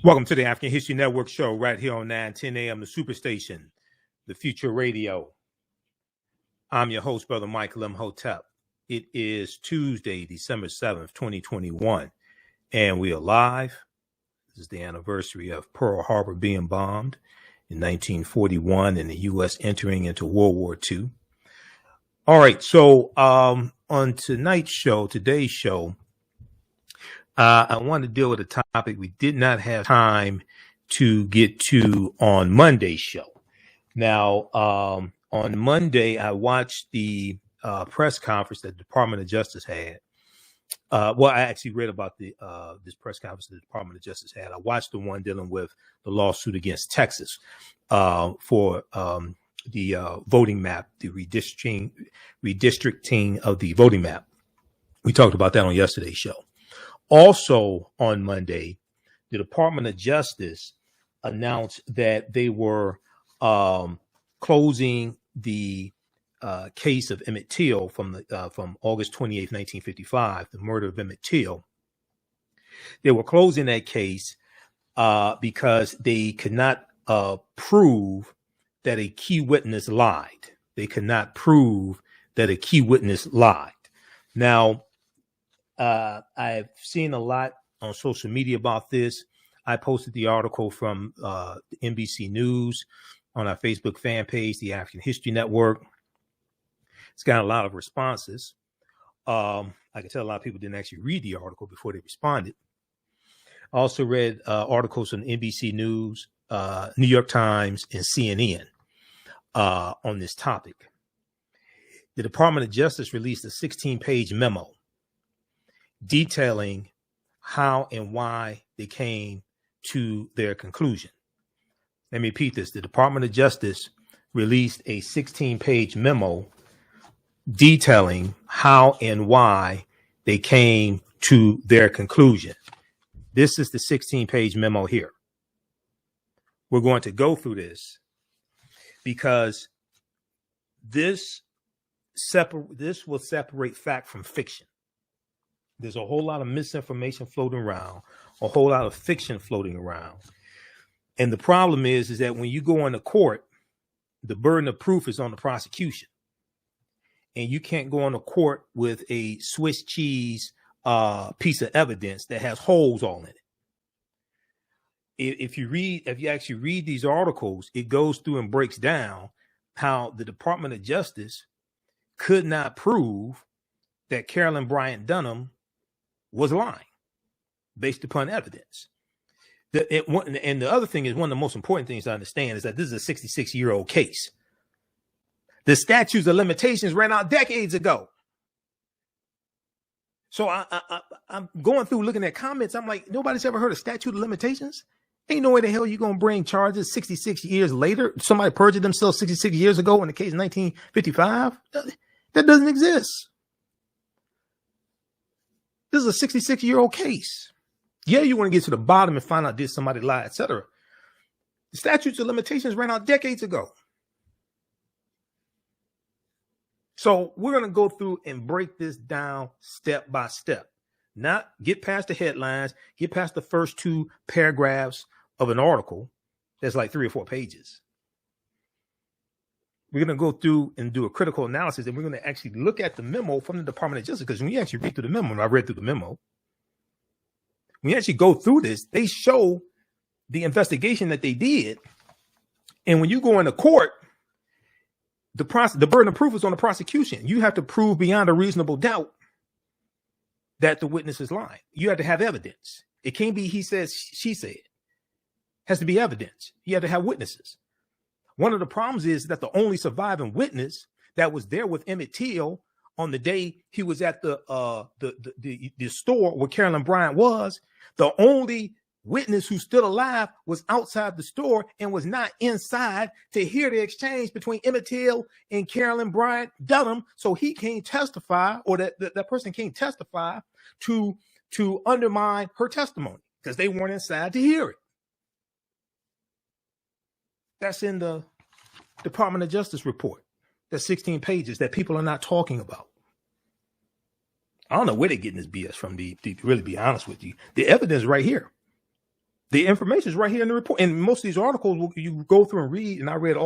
Welcome to the African History Network show right here on 910 a.m. the Superstation, the Future Radio. I'm your host, Brother Michael Imhotep. It is Tuesday, December 7th, 2021, and we are live. This is the anniversary of Pearl Harbor being bombed in 1941 and the U.S. entering into World War II. All right, so on today's show, I want to deal with a topic we did not have time to get to on Monday's show. Now, on Monday, I watched the press conference that the Department of Justice had. I actually read about this press conference that the Department of Justice had. I watched the one dealing with the lawsuit against Texas for the voting map, the redistricting of the voting map. We talked about that on yesterday's show. Also on Monday, the Department of Justice announced that they were closing the case of Emmett Till from August 28th, 1955, the murder of Emmett Till. They were closing that case because they could not prove that a key witness lied. They could not prove that a key witness lied. Now, I've seen a lot on social media about this. I posted the article from NBC News on our Facebook fan page, the African History Network. It's got a lot of responses. I can tell a lot of people didn't actually read the article before they responded. I also read articles on NBC News, New York Times, and CNN on this topic. The Department of Justice released a 16-page memo detailing how and why they came to their conclusion. Let me repeat this. The Department of Justice released a 16-page memo detailing how and why they came to their conclusion. This is the 16-page memo here. We're going to go through this because this will separate fact from fiction. There's a whole lot of misinformation floating around, a whole lot of fiction floating around. And the problem is that when you go into court, the burden of proof is on the prosecution. And you can't go into court with a Swiss cheese piece of evidence that has holes all in it. If you actually read these articles, it goes through and breaks down how the Department of Justice could not prove that Carolyn Bryant Dunham was lying based upon evidence. And the other thing is, one of the most important things to understand is that this is a 66-year-old case. The statutes of limitations ran out decades ago. So I'm going through looking at comments. I'm like, nobody's ever heard of statute of limitations? Ain't no way the hell you're going to bring charges 66 years later. Somebody perjured themselves 66 years ago in the case of 1955. That doesn't exist. This is a 66-year-old case. Yeah, you want to get to the bottom and find out did somebody lie, etc. The statutes of limitations ran out decades ago. So we're going to go through and break this down step by step. Not get past the headlines, get past the first two paragraphs of an article that's like 3 or 4 pages. We're going to go through and do a critical analysis, and we're going to actually look at the memo from the Department of Justice, because when you actually read through the memo, and I read through the memo, when you actually go through this, they show the investigation that they did. And when you go into court, the burden of proof is on the prosecution. You have to prove beyond a reasonable doubt that the witness is lying. You have to have evidence. It can't be he says, she said. It has to be evidence. You have to have witnesses. One of the problems is that the only surviving witness that was there with Emmett Till on the day he was at the store where Carolyn Bryant was, the only witness who's still alive was outside the store and was not inside to hear the exchange between Emmett Till and Carolyn Bryant Dunham. So he can't testify, or that person can't testify to undermine her testimony because they weren't inside to hear it. That's in the Department of Justice report. That's 16 pages that people are not talking about. I don't know where they're getting this BS from, to really be honest with you. The evidence right here. The information is right here in the report. And most of these articles you go through and read, and I read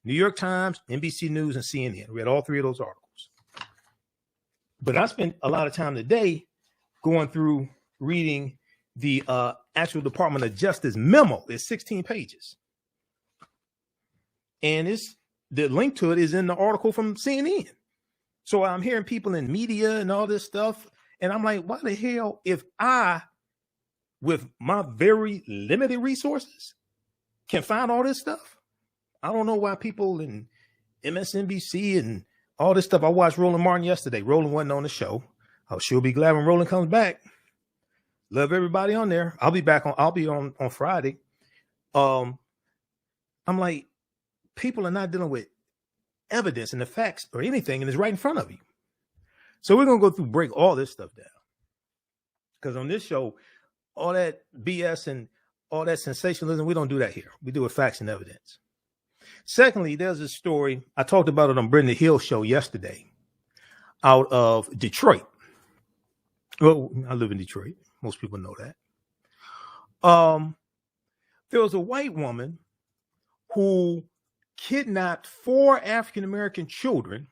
New York Times, NBC News, and CNN. I read all three of those articles. But I spent a lot of time today going through reading the actual Department of Justice memo. It's 16 pages. And the link to it is in the article from CNN. So I'm hearing people in media and all this stuff. And I'm like, why the hell, if I, with my very limited resources, can find all this stuff? I don't know why people in MSNBC and all this stuff. I watched Roland Martin yesterday. Roland wasn't on the show. I'll sure be glad when Roland comes back. Love everybody on there. I'll be on Friday. I'm like, people are not dealing with evidence and the facts or anything, and it's right in front of you. So we're going to break all this stuff down. Because on this show, all that BS and all that sensationalism, we don't do that here. We do it facts and evidence. Secondly, there's a story. I talked about it on Brenda Hill's show yesterday out of Detroit. Well, I live in Detroit. Most people know that. There was a white woman who kidnapped 4 African-American children,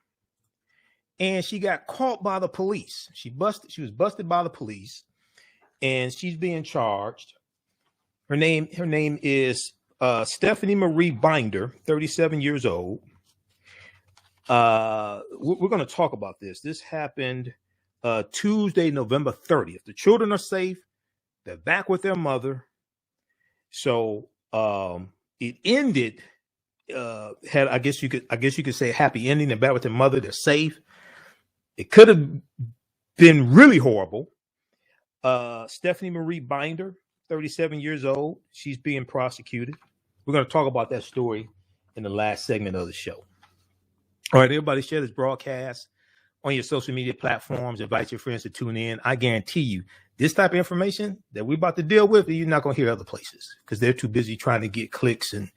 and she got caught by the police. She was busted by the police, and she's being charged. Her name is Stephanie Marie Binder, 37 years old. We're going to talk about this. This happened Tuesday, November 30th. The children are safe. They're back with their mother. So it ended. I guess you could say a happy ending. They're back with their mother. They're safe. It could have been really horrible. Stephanie Marie Binder, 37 years old. She's being prosecuted. We're going to talk about that story in the last segment of the show. All right, everybody, share this broadcast on your social media platforms. Invite your friends to tune in. I guarantee you, this type of information that we're about to deal with, you're not going to hear other places because they're too busy trying to get clicks and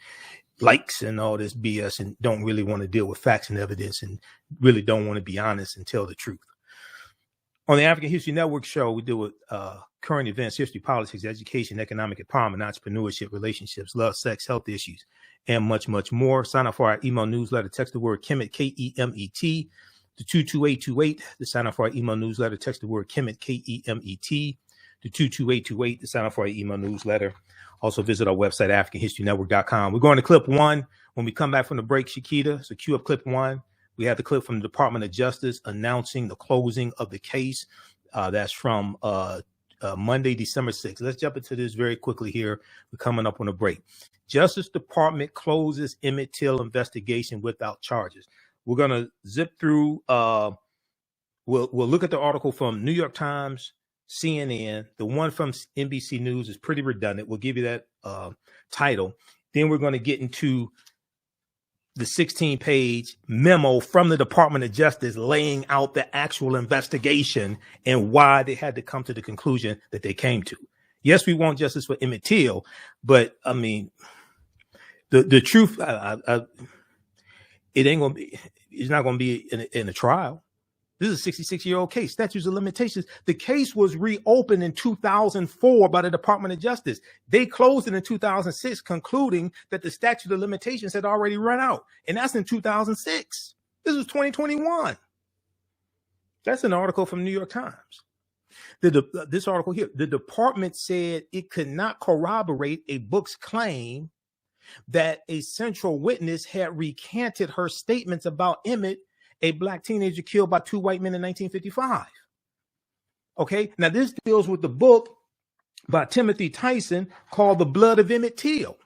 likes and all this BS and don't really want to deal with facts and evidence and really don't want to be honest and tell the truth. On the African History Network show, we deal with current events, history, politics, education, economic empowerment, entrepreneurship, relationships, love, sex, health issues, and much, much more. Sign up for our email newsletter. Text the word Kemet, K-E-M-E-T, to 22828 to sign up for our email newsletter. Text the word Kemet, K-E-M-E-T, to 22828 to sign up for our email newsletter. Also visit our website, AfricanHistoryNetwork.com. We're going to clip 1. When we come back from the break, Shakita, so cue up clip 1. We have the clip from the Department of Justice announcing the closing of the case. That's from Monday, December 6th. Let's jump into this very quickly here. We're coming up on a break. Justice Department closes Emmett Till investigation without charges. We're going to zip through. We'll look at the article from New York Times, CNN. The one from NBC News is pretty redundant. We'll give you that title. Then we're going to get into the 16-page memo from the Department of Justice laying out the actual investigation and why they had to come to the conclusion that they came to. Yes, we want justice for Emmett Till, but I mean, the truth, it ain't going to be, it's not going to be in a trial. This is a 66-year-old case. Statutes of limitations. The case was reopened in 2004 by the Department of Justice. They closed it in 2006, concluding that the statute of limitations had already run out. And that's in 2006. This was 2021. That's an article from New York Times. This article here, the department said it could not corroborate a book's claim that a central witness had recanted her statements about Emmett, a black teenager killed by 2 white men in 1955. Okay, now this deals with the book by Timothy Tyson called The Blood of Emmett Till.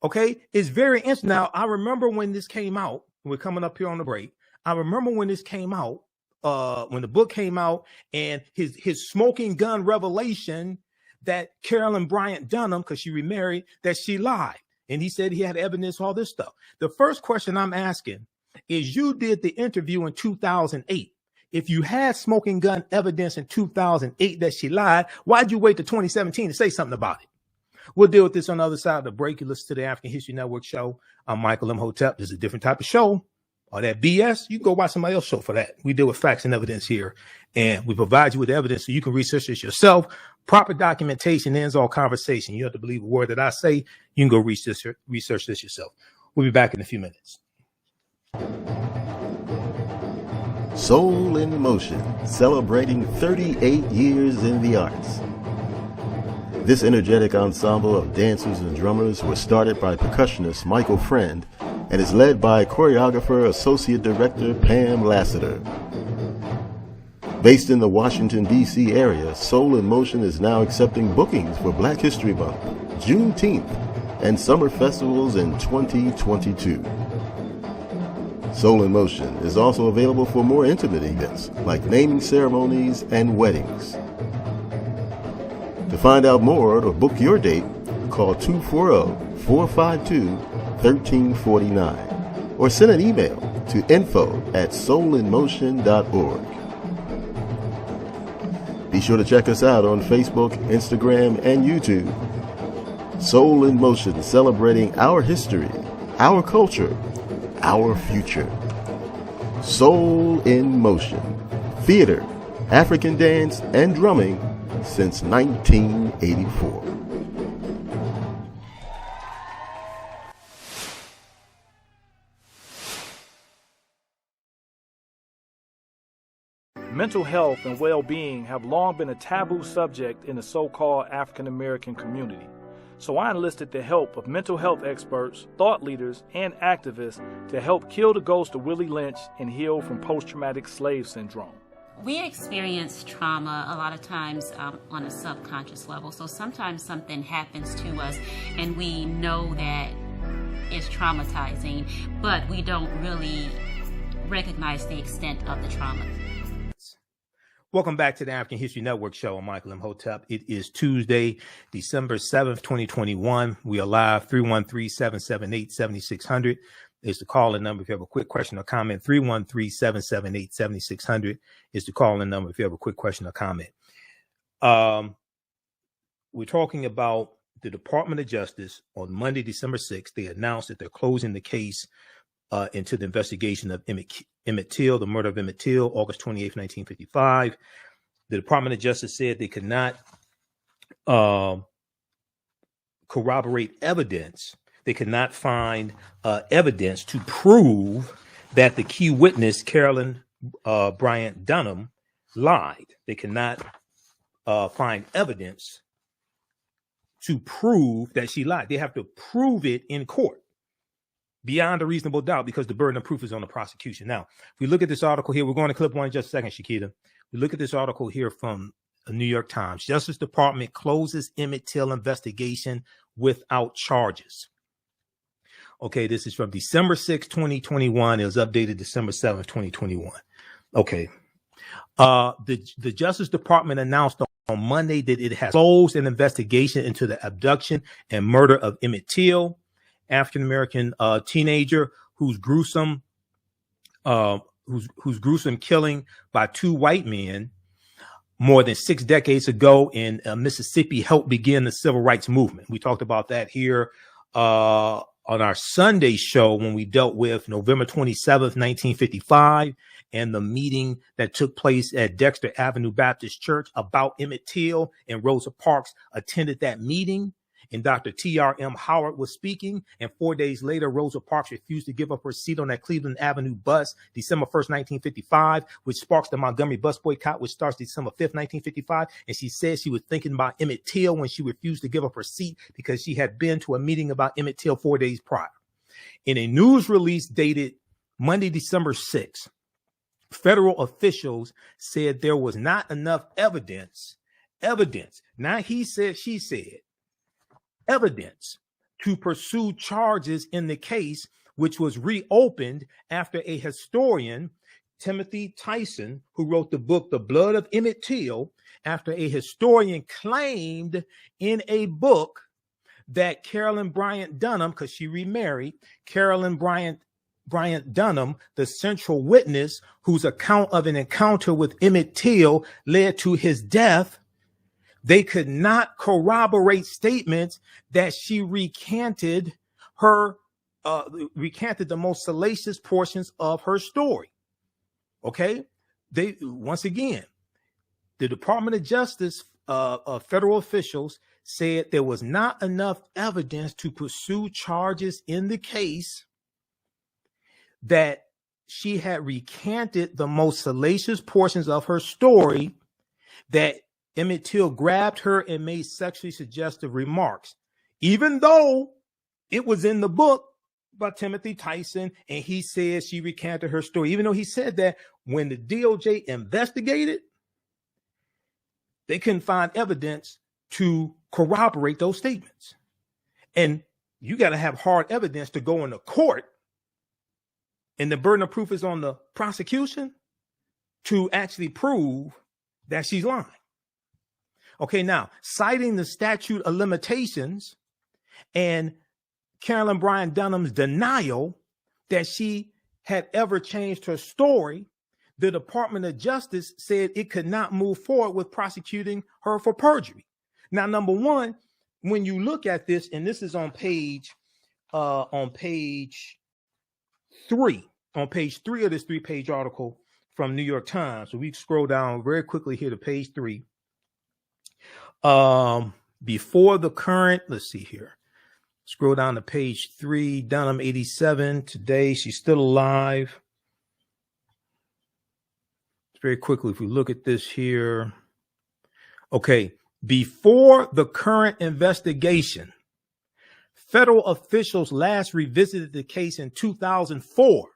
Okay, it's very interesting. Now, I remember when this came out, we're coming up here on the break. I remember when this came out, when the book came out and his smoking gun revelation that Carolyn Bryant Dunham, because she remarried, that she lied. And he said he had evidence, all this stuff. The first question I'm asking is, you did the interview in 2008. If you had smoking gun evidence in 2008 that she lied, why'd you wait to 2017 to say something about it? We'll deal with this on the other side of the break. You listen to the African History Network show. I'm Michael Imhotep. This is a different type of show. or that BS, you can go watch somebody else's show for that. We deal with facts and evidence here, and we provide you with evidence so you can research this yourself. Proper documentation ends all conversation. You have to believe a word that I say. You can go research this yourself. We'll be back in a few minutes. Soul in Motion, celebrating 38 years in the arts. This energetic ensemble of dancers and drummers was started by percussionist Michael Friend and is led by choreographer Associate Director Pam Lassiter. Based in the Washington, D.C. area, Soul in Motion is now accepting bookings for Black History Month, Juneteenth, and summer festivals in 2022. Soul in Motion is also available for more intimate events like naming ceremonies and weddings. To find out more or book your date, call 240-452-1349 or send an email to info@soulinmotion.org. Be sure to check us out on Facebook, Instagram, and YouTube. Soul in Motion, celebrating our history, our culture, our future. Soul in Motion. Theater, African dance, and drumming since 1984. Mental health and well-being have long been a taboo subject in the so-called African American community. So I enlisted the help of mental health experts, thought leaders, and activists to help kill the ghost of Willie Lynch and heal from post-traumatic slave syndrome. We experience trauma a lot of times on a subconscious level. So sometimes something happens to us and we know that it's traumatizing, but we don't really recognize the extent of the trauma. Welcome back to the African History Network show. I'm Michael Imhotep. It is Tuesday, December 7th, 2021. We are live. 313-778-7600 is the call-in number if you have a quick question or comment. 313-778-7600 is the call-in number if you have a quick question or comment. We're talking about the Department of Justice. On Monday, December 6th, they announced that they're closing the case into the investigation of Emmett Till, the murder of Emmett Till, August 28th, 1955. The Department of Justice said they could not corroborate evidence. They could not find evidence to prove that the key witness, Carolyn Bryant Dunham, lied. They cannot find evidence to prove that she lied. They have to prove it in court beyond a reasonable doubt because the burden of proof is on the prosecution. Now, if we look at this article here, we're going to clip one in just a second, Shakita. We look at this article here from the New York Times. Justice Department closes Emmett Till investigation without charges. Okay, this is from December 6, 2021. It was updated December 7, 2021. Okay. The Justice Department announced on Monday that it has closed an investigation into the abduction and murder of Emmett Till, African-American teenager whose gruesome killing by two white men more than 6 decades ago in Mississippi helped begin the civil rights movement. We talked about that here on our Sunday show when we dealt with November 27th, 1955, and the meeting that took place at Dexter Avenue Baptist Church about Emmett Till, and Rosa Parks attended that meeting. And Dr. T.R.M. Howard was speaking. And 4 days later, Rosa Parks refused to give up her seat on that Cleveland Avenue bus, December 1st, 1955, which sparks the Montgomery bus boycott, which starts December 5th, 1955. And she said she was thinking about Emmett Till when she refused to give up her seat because she had been to a meeting about Emmett Till 4 days prior. In a news release dated Monday, December 6th, federal officials said there was not enough evidence, not he said, she said, evidence to pursue charges in the case, which was reopened after a historian, Timothy Tyson, who wrote the book, The Blood of Emmett Till, after a historian claimed in a book that Carolyn Bryant Dunham, because she remarried, Carolyn Bryant Dunham, the central witness whose account of an encounter with Emmett Till led to his death, they could not corroborate statements that she recanted her recanted the most salacious portions of her story. Okay, once again, the Department of Justice, federal officials said there was not enough evidence to pursue charges in the case, that she had recanted the most salacious portions of her story, that Emmett Till grabbed her and made sexually suggestive remarks, even though it was in the book by Timothy Tyson, and he said she recanted her story. Even though he said that, when the DOJ investigated, they couldn't find evidence to corroborate those statements. And you got to have hard evidence to go into court, and the burden of proof is on the prosecution to actually prove that she's lying. Okay, now, citing the statute of limitations and Carolyn Bryant Dunham's denial that she had ever changed her story, the Department of Justice said it could not move forward with prosecuting her for perjury. Now, number one, when you look at this, and this is on page 3 of this 3-page article from New York Times. So we scroll down very quickly here to page 3. Before the current, let's see here. Scroll down to page 3, Dunham 87. Today, she's still alive. Very quickly, if we look at this here. Okay, before the current investigation, federal officials last revisited the case in 2004.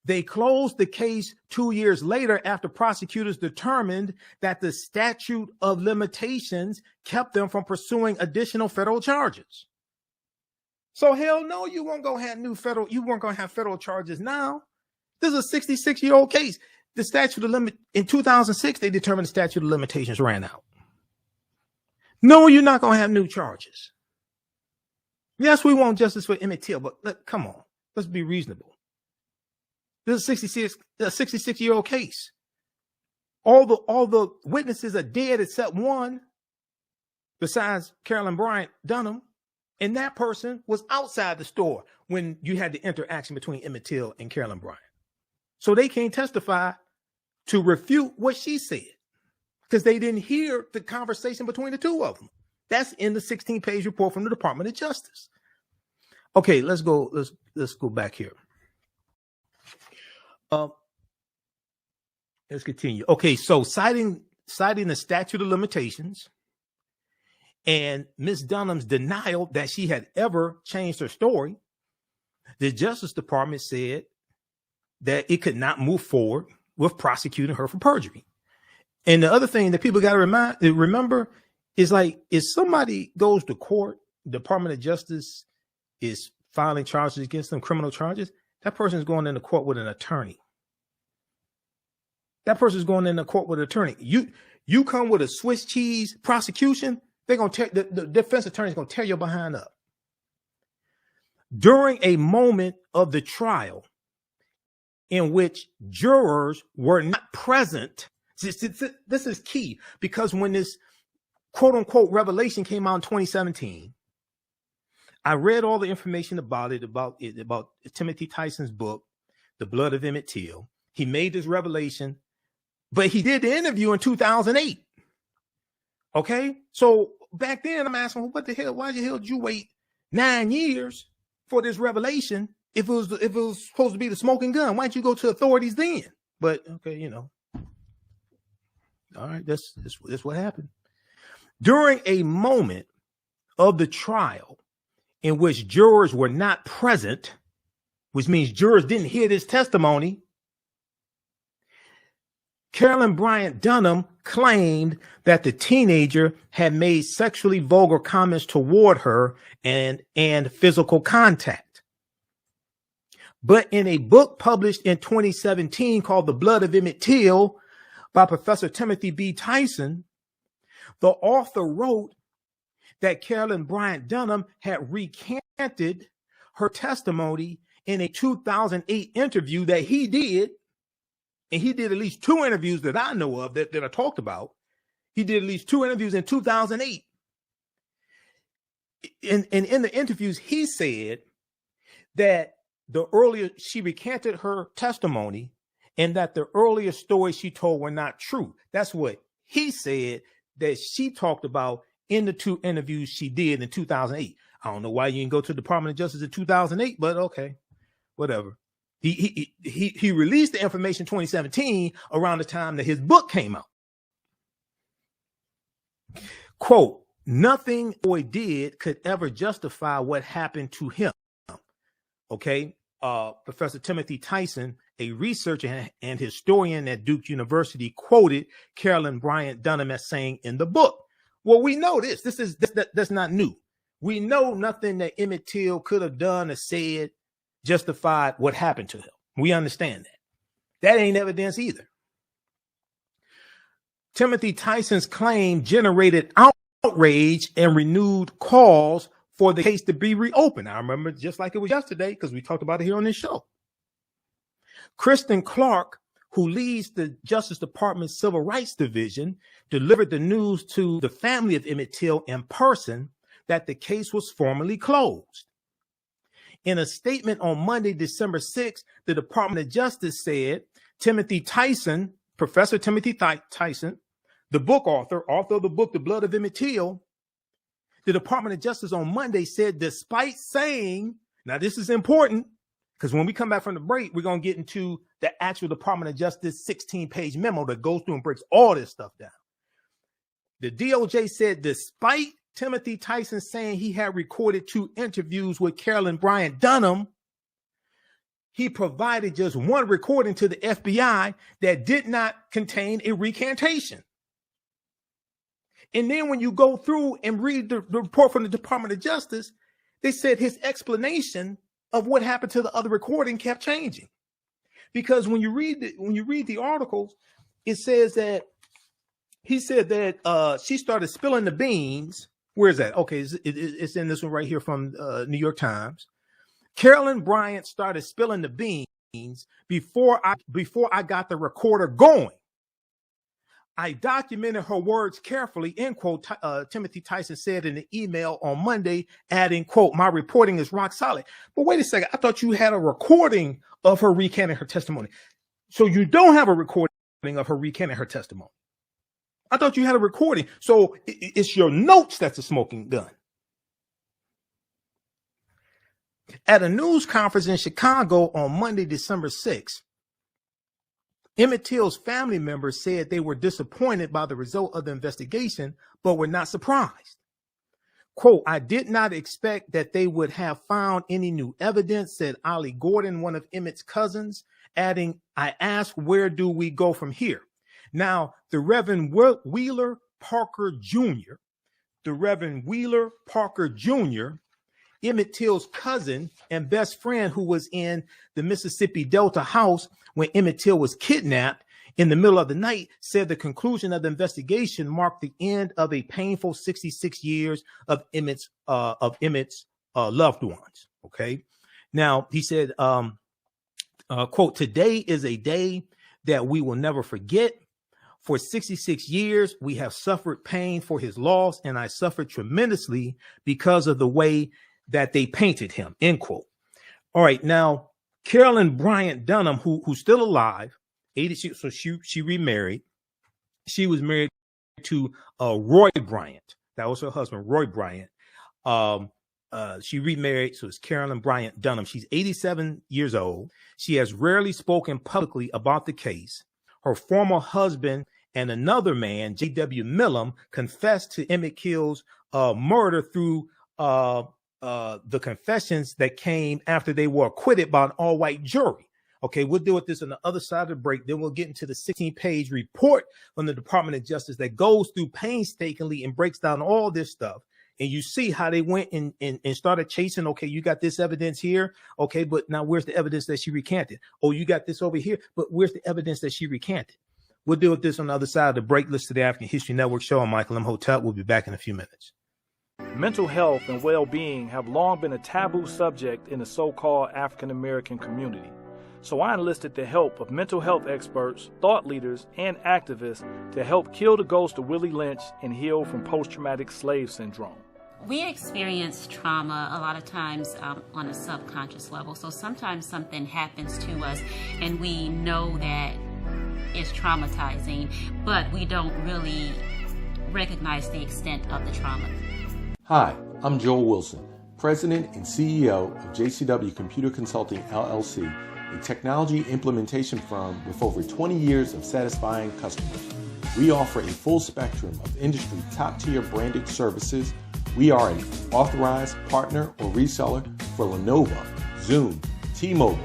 They closed the case 2 years later after prosecutors determined that the statute of limitations kept them from pursuing additional federal charges. So hell no, you weren't going to have federal charges now. This is a 66-year-old case. The statute of limit in 2006, they determined the statute of limitations ran out. No, you're not going to have new charges. Yes, we want justice for Emmett Till, but come on, let's be reasonable. This is a 66-year-old case. All the witnesses are dead except one, besides Carolyn Bryant Dunham, and that person was outside the store when you had the interaction between Emmett Till and Carolyn Bryant. So they can't testify to refute what she said because they didn't hear the conversation between the two of them. That's in the 16-page report from the Department of Justice. Okay, let's go back here. Let's continue. Okay, so citing the statute of limitations and Ms. Dunham's denial that she had ever changed her story, the Justice Department said that it could not move forward with prosecuting her for perjury. And the other thing that people got to remember is, like, if somebody goes to court, the Department of Justice is filing charges against them, criminal charges, that person is going into court with an attorney. That person is going into court with an attorney. You come with a Swiss cheese prosecution, they're going to tear, the defense attorney is going to tear your behind up. During a moment of the trial in which jurors were not present, this is key, because when this quote unquote revelation came out in 2017, I read all the information about Timothy Tyson's book, The Blood of Emmett Till. He made this revelation, but he did the interview in 2008. Okay, so back then I'm asking, well, what the hell? Why the hell did you wait 9 years for this revelation if it was supposed to be the smoking gun? Why didn't you go to authorities then? But okay, all right, that's what happened. During a moment of the trial in which jurors were not present, which means jurors didn't hear this testimony, Carolyn Bryant Dunham claimed that the teenager had made sexually vulgar comments toward her and physical contact. But in a book published in 2017 called The Blood of Emmett Till by Professor Timothy B. Tyson, the author wrote that Carolyn Bryant Dunham had recanted her testimony in a 2008 interview that he did. And he did at least 2 interviews that I know of that I talked about. He did at least 2 interviews in 2008. And in the interviews, he said that the earlier she recanted her testimony and that the earlier stories she told were not true. That's what he said that she talked about in the 2 interviews she did in 2008. I don't know why you didn't go to the Department of Justice in 2008, but okay, whatever. He released the information in 2017 around the time that his book came out. Quote, nothing boy did could ever justify what happened to him. Okay. Professor Timothy Tyson, a researcher and historian at Duke University, quoted Carolyn Bryant Dunham as saying in the book. Well, we know this. That's not new. We know nothing that Emmett Till could have done or said justified what happened to him. We understand that. That ain't evidence either. Timothy Tyson's claim generated outrage and renewed calls for the case to be reopened. I remember just like it was yesterday because we talked about it here on this show. Kristen Clark, who leads the Justice Department's Civil Rights Division, delivered the news to the family of Emmett Till in person that the case was formally closed. In a statement on Monday, December 6th, the Department of Justice said Timothy Tyson, Professor Timothy Tyson, the book author of the book, The Blood of Emmett Till, the Department of Justice on Monday said, despite saying, now this is important, because when we come back from the break, we're going to get into the actual Department of Justice 16-page memo that goes through and breaks all this stuff down. The DOJ said, despite Timothy Tyson saying he had recorded 2 interviews with Carolyn Bryant Dunham, he provided just 1 recording to the FBI that did not contain a recantation. And then when you go through and read the report from the Department of Justice, they said his explanation of what happened to the other recording kept changing. Because when you read the articles, it says that he said that she started spilling the beans. Where is that? Okay, it's in this one right here from New York Times. Carolyn Bryant started spilling the beans before I got the recorder going. I documented her words carefully, end quote, Timothy Tyson said in the email on Monday, adding, quote, my reporting is rock solid. But wait a second, I thought you had a recording of her recanting her testimony. So you don't have a recording of her recanting her testimony. I thought you had a recording. So it's your notes that's a smoking gun. At a news conference in Chicago on Monday, December 6th, Emmett Till's family members said they were disappointed by the result of the investigation, but were not surprised. Quote, I did not expect that they would have found any new evidence, said Ollie Gordon, one of Emmett's cousins, adding, I asked, where do we go from here? Now, the Reverend Wheeler Parker Jr., Emmett Till's cousin and best friend, who was in the Mississippi Delta house when Emmett Till was kidnapped in the middle of the night, said the conclusion of the investigation marked the end of a painful 66 years of Emmett's loved ones. Okay. Now, he said, quote, today is a day that we will never forget. For 66 years, we have suffered pain for his loss, and I suffered tremendously because of the way that they painted him, end quote. All right. Now, Carolyn Bryant Dunham, who's still alive, 80, so she remarried. She was married to Roy Bryant. That was her husband, Roy Bryant. She remarried, so it's Carolyn Bryant Dunham. She's 87 years old. She has rarely spoken publicly about the case. Her former husband and another man, J.W. Millam, confessed to Emmett Till's murder through the confessions that came after they were acquitted by an all-white jury. Okay, we'll deal with this on the other side of the break. Then we'll get into the 16-page report from the Department of Justice that goes through painstakingly and breaks down all this stuff. And you see how they went and started chasing. Okay, you got this evidence here. Okay, but now where's the evidence that she recanted? Oh, you got this over here, but where's the evidence that she recanted? We'll deal with this on the other side of the break. Listen to the African History Network show. I'm Michael Imhotep. We'll be back in a few minutes. Mental health and well-being have long been a taboo subject in the so-called African-American community. So I enlisted the help of mental health experts, thought leaders, and activists to help kill the ghost of Willie Lynch and heal from post-traumatic slave syndrome. We experience trauma a lot of times on a subconscious level. So sometimes something happens to us and we know that it's traumatizing, but we don't really recognize the extent of the trauma. Hi, I'm Joel Wilson, President and CEO of JCW Computer Consulting, LLC, a technology implementation firm with over 20 years of satisfying customers. We offer a full spectrum of industry top-tier branded services. We are an authorized partner or reseller for Lenovo, Zoom, T-Mobile,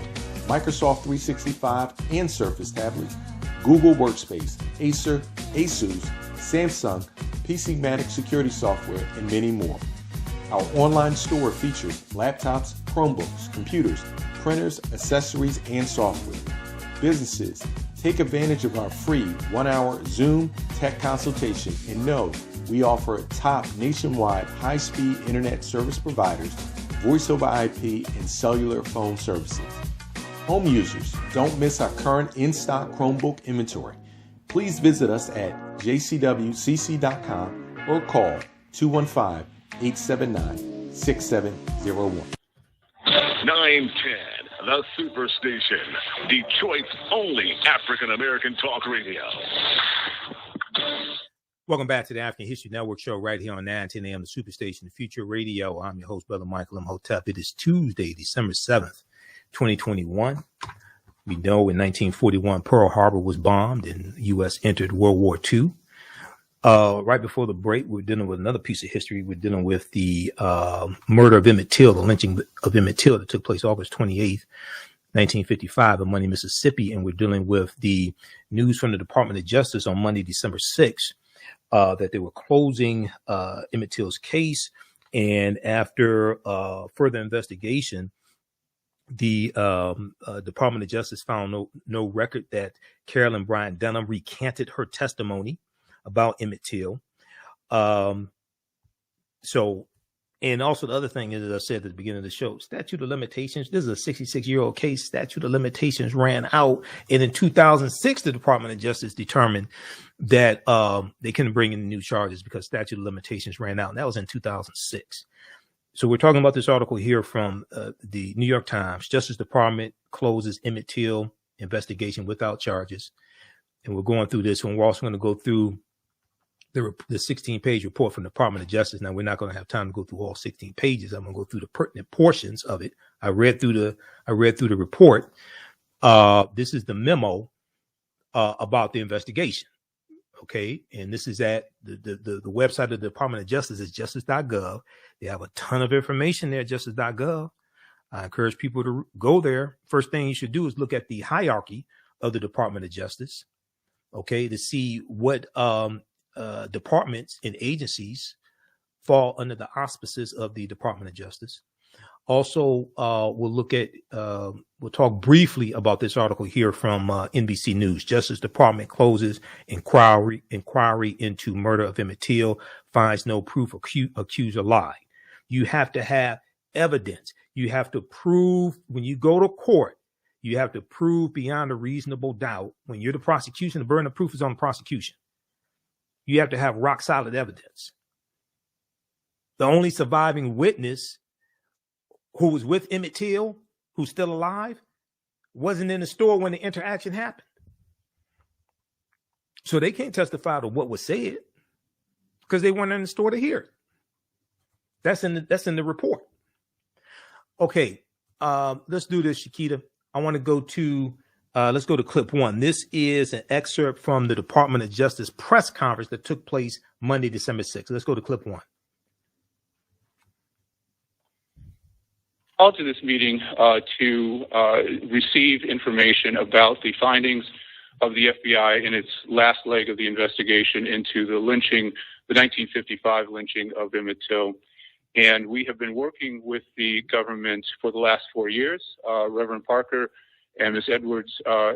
Microsoft 365 and Surface tablets, Google Workspace, Acer, Asus, Samsung, PCmatic security software, and many more. Our online store features laptops, Chromebooks, computers, printers, accessories, and software. Businesses, take advantage of our free 1-hour Zoom tech consultation and know we offer top nationwide high-speed internet service providers, voice over IP, and cellular phone services. Home users, don't miss our current in-stock Chromebook inventory. Please visit us at jcwcc.com or call 215-879-6701. 910, the Superstation, Detroit's only African-American talk radio. Welcome back to the African History Network show right here on 910 AM, the Superstation, the Future Radio. I'm your host, Brother Michael Imhotep. It is Tuesday, December 7th, 2021. We know in 1941, Pearl Harbor was bombed and the U.S. entered World War II. Right before the break, we're dealing with another piece of history. We're dealing with the murder of Emmett Till, the lynching of Emmett Till that took place August 28th, 1955 in Money, Mississippi. And we're dealing with the news from the Department of Justice on Monday, December 6th, that they were closing Emmett Till's case. And after further investigation, the Department of Justice found no record that Carolyn Bryant Dunham recanted her testimony about Emmett Till. And also the other thing is, as I said at the beginning of the show, statute of limitations. This is a 66-year-old case. Statute of limitations ran out. And in 2006, the Department of Justice determined that they couldn't bring in new charges because statute of limitations ran out. And that was in 2006. So we're talking about this article here from the New York Times. Justice Department closes Emmett Till investigation without charges. And we're going through this, and we're also going to go through the 16-page report from the Department of Justice. Now, we're not going to have time to go through all 16 pages. I'm going to go through the pertinent portions of it. I read through the report. This is the memo about the investigation. Okay, and this is at the website of the Department of Justice is justice.gov. They have a ton of information there, justice.gov. I encourage people to go there. First thing you should do is look at the hierarchy of the Department of Justice, okay, to see what departments and agencies fall under the auspices of the Department of Justice. Also, we'll talk briefly about this article here from NBC News. Justice Department closes inquiry into murder of Emmett Till, finds no proof accuser lied. You have to have evidence. You have to prove when you go to court. You have to prove beyond a reasonable doubt. When you're the prosecution, the burden of proof is on the prosecution. You have to have rock solid evidence. The only surviving witness who was with Emmett Till, who's still alive, wasn't in the store when the interaction happened. So they can't testify to what was said because they weren't in the store to hear it. That's in the report. Okay, let's do this, Shakita. I want to go to let's go to clip one. This is an excerpt from the Department of Justice press conference that took place Monday, December 6th. Let's go to clip one. Called to this meeting to receive information about the findings of the FBI in its last leg of the investigation into the 1955 lynching of Emmett Till. And we have been working with the government for the last 4 years. Reverend Parker and Ms. Edwards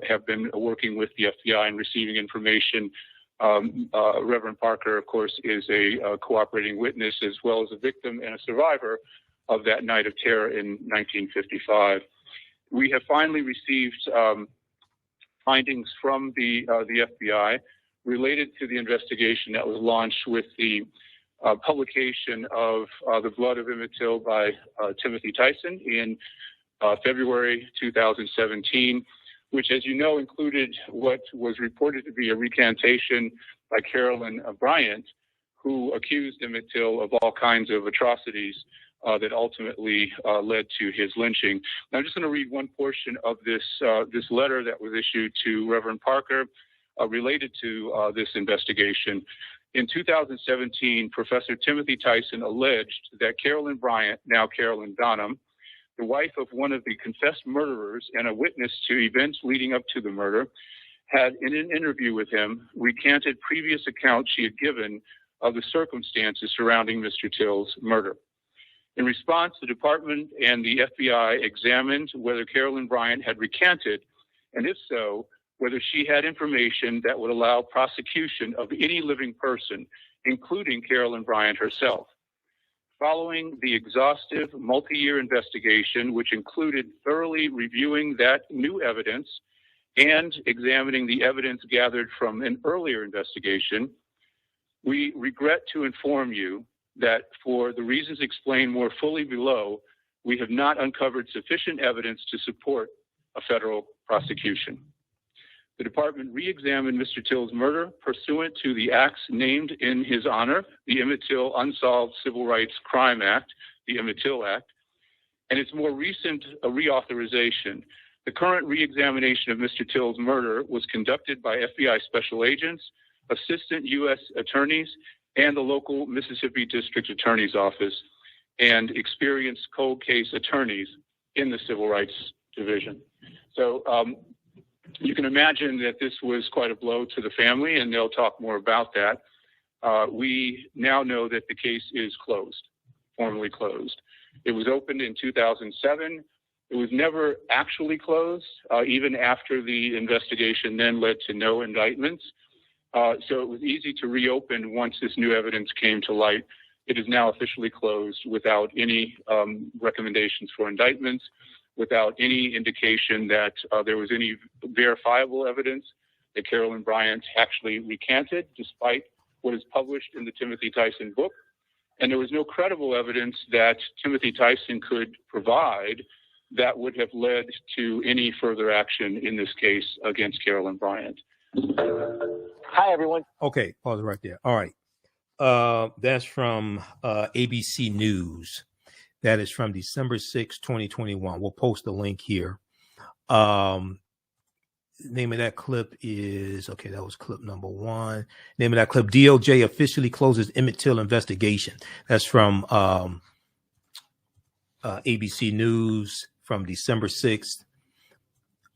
have been working with the FBI and receiving information. Reverend Parker, of course, is a cooperating witness as well as a victim and a survivor of that night of terror in 1955. We have finally received findings from the FBI related to the investigation that was launched with the publication of The Blood of Emmett Till by Timothy Tyson in February 2017, which, as you know, included what was reported to be a recantation by Carolyn Bryant, who accused Emmett Till of all kinds of atrocities that ultimately led to his lynching. Now, I'm just going to read one portion of this letter that was issued to Reverend Parker related to this investigation. In 2017, Professor Timothy Tyson alleged that Carolyn Bryant, now Carolyn Donham, the wife of one of the confessed murderers and a witness to events leading up to the murder, had, in an interview with him, recanted previous accounts she had given of the circumstances surrounding Mr. Till's murder. In response, the department and the FBI examined whether Carolyn Bryant had recanted, and if so, whether she had information that would allow prosecution of any living person, including Carolyn Bryant herself. Following the exhaustive multi-year investigation, which included thoroughly reviewing that new evidence and examining the evidence gathered from an earlier investigation, we regret to inform you that for the reasons explained more fully below, we have not uncovered sufficient evidence to support a federal prosecution. The department re-examined Mr. Till's murder pursuant to the acts named in his honor, the Emmett Till Unsolved Civil Rights Crime Act, the Emmett Till Act, and its more recent reauthorization. The current re-examination of Mr. Till's murder was conducted by FBI special agents, assistant U.S. attorneys, and the local Mississippi District Attorney's Office, and experienced cold case attorneys in the Civil Rights Division. So you can imagine that this was quite a blow to the family, and they'll talk more about that. We now know that the case is closed, formally closed. It was opened in 2007. It was never actually closed, even after the investigation then led to no indictments. So it was easy to reopen once this new evidence came to light. It is now officially closed without any recommendations for indictments, without any indication that there was any verifiable evidence that Carolyn Bryant actually recanted, despite what is published in the Timothy Tyson book. And there was no credible evidence that Timothy Tyson could provide that would have led to any further action in this case against Carolyn Bryant. Hi, everyone. Okay, pause it right there. All right. That's from ABC News. That is from December 6, 2021. We'll post the link here. Name of that clip is, okay, that was clip number 1. Name of that clip, DOJ officially closes Emmett Till investigation. That's from ABC News from December 6th,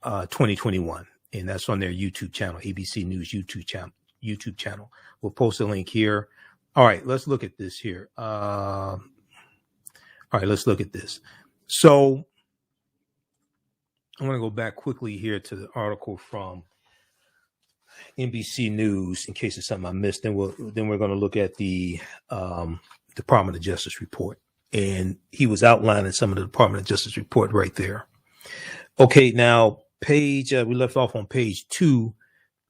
2021. And that's on their YouTube channel, ABC News YouTube channel. We'll post a link here. All right, let's look at this here. All right, let's look at this. So I'm going to go back quickly here to the article from NBC News in case it's something I missed. Then we're going to look at the Department of Justice report. And he was outlining some of the Department of Justice report right there. Okay, now we left off on page 2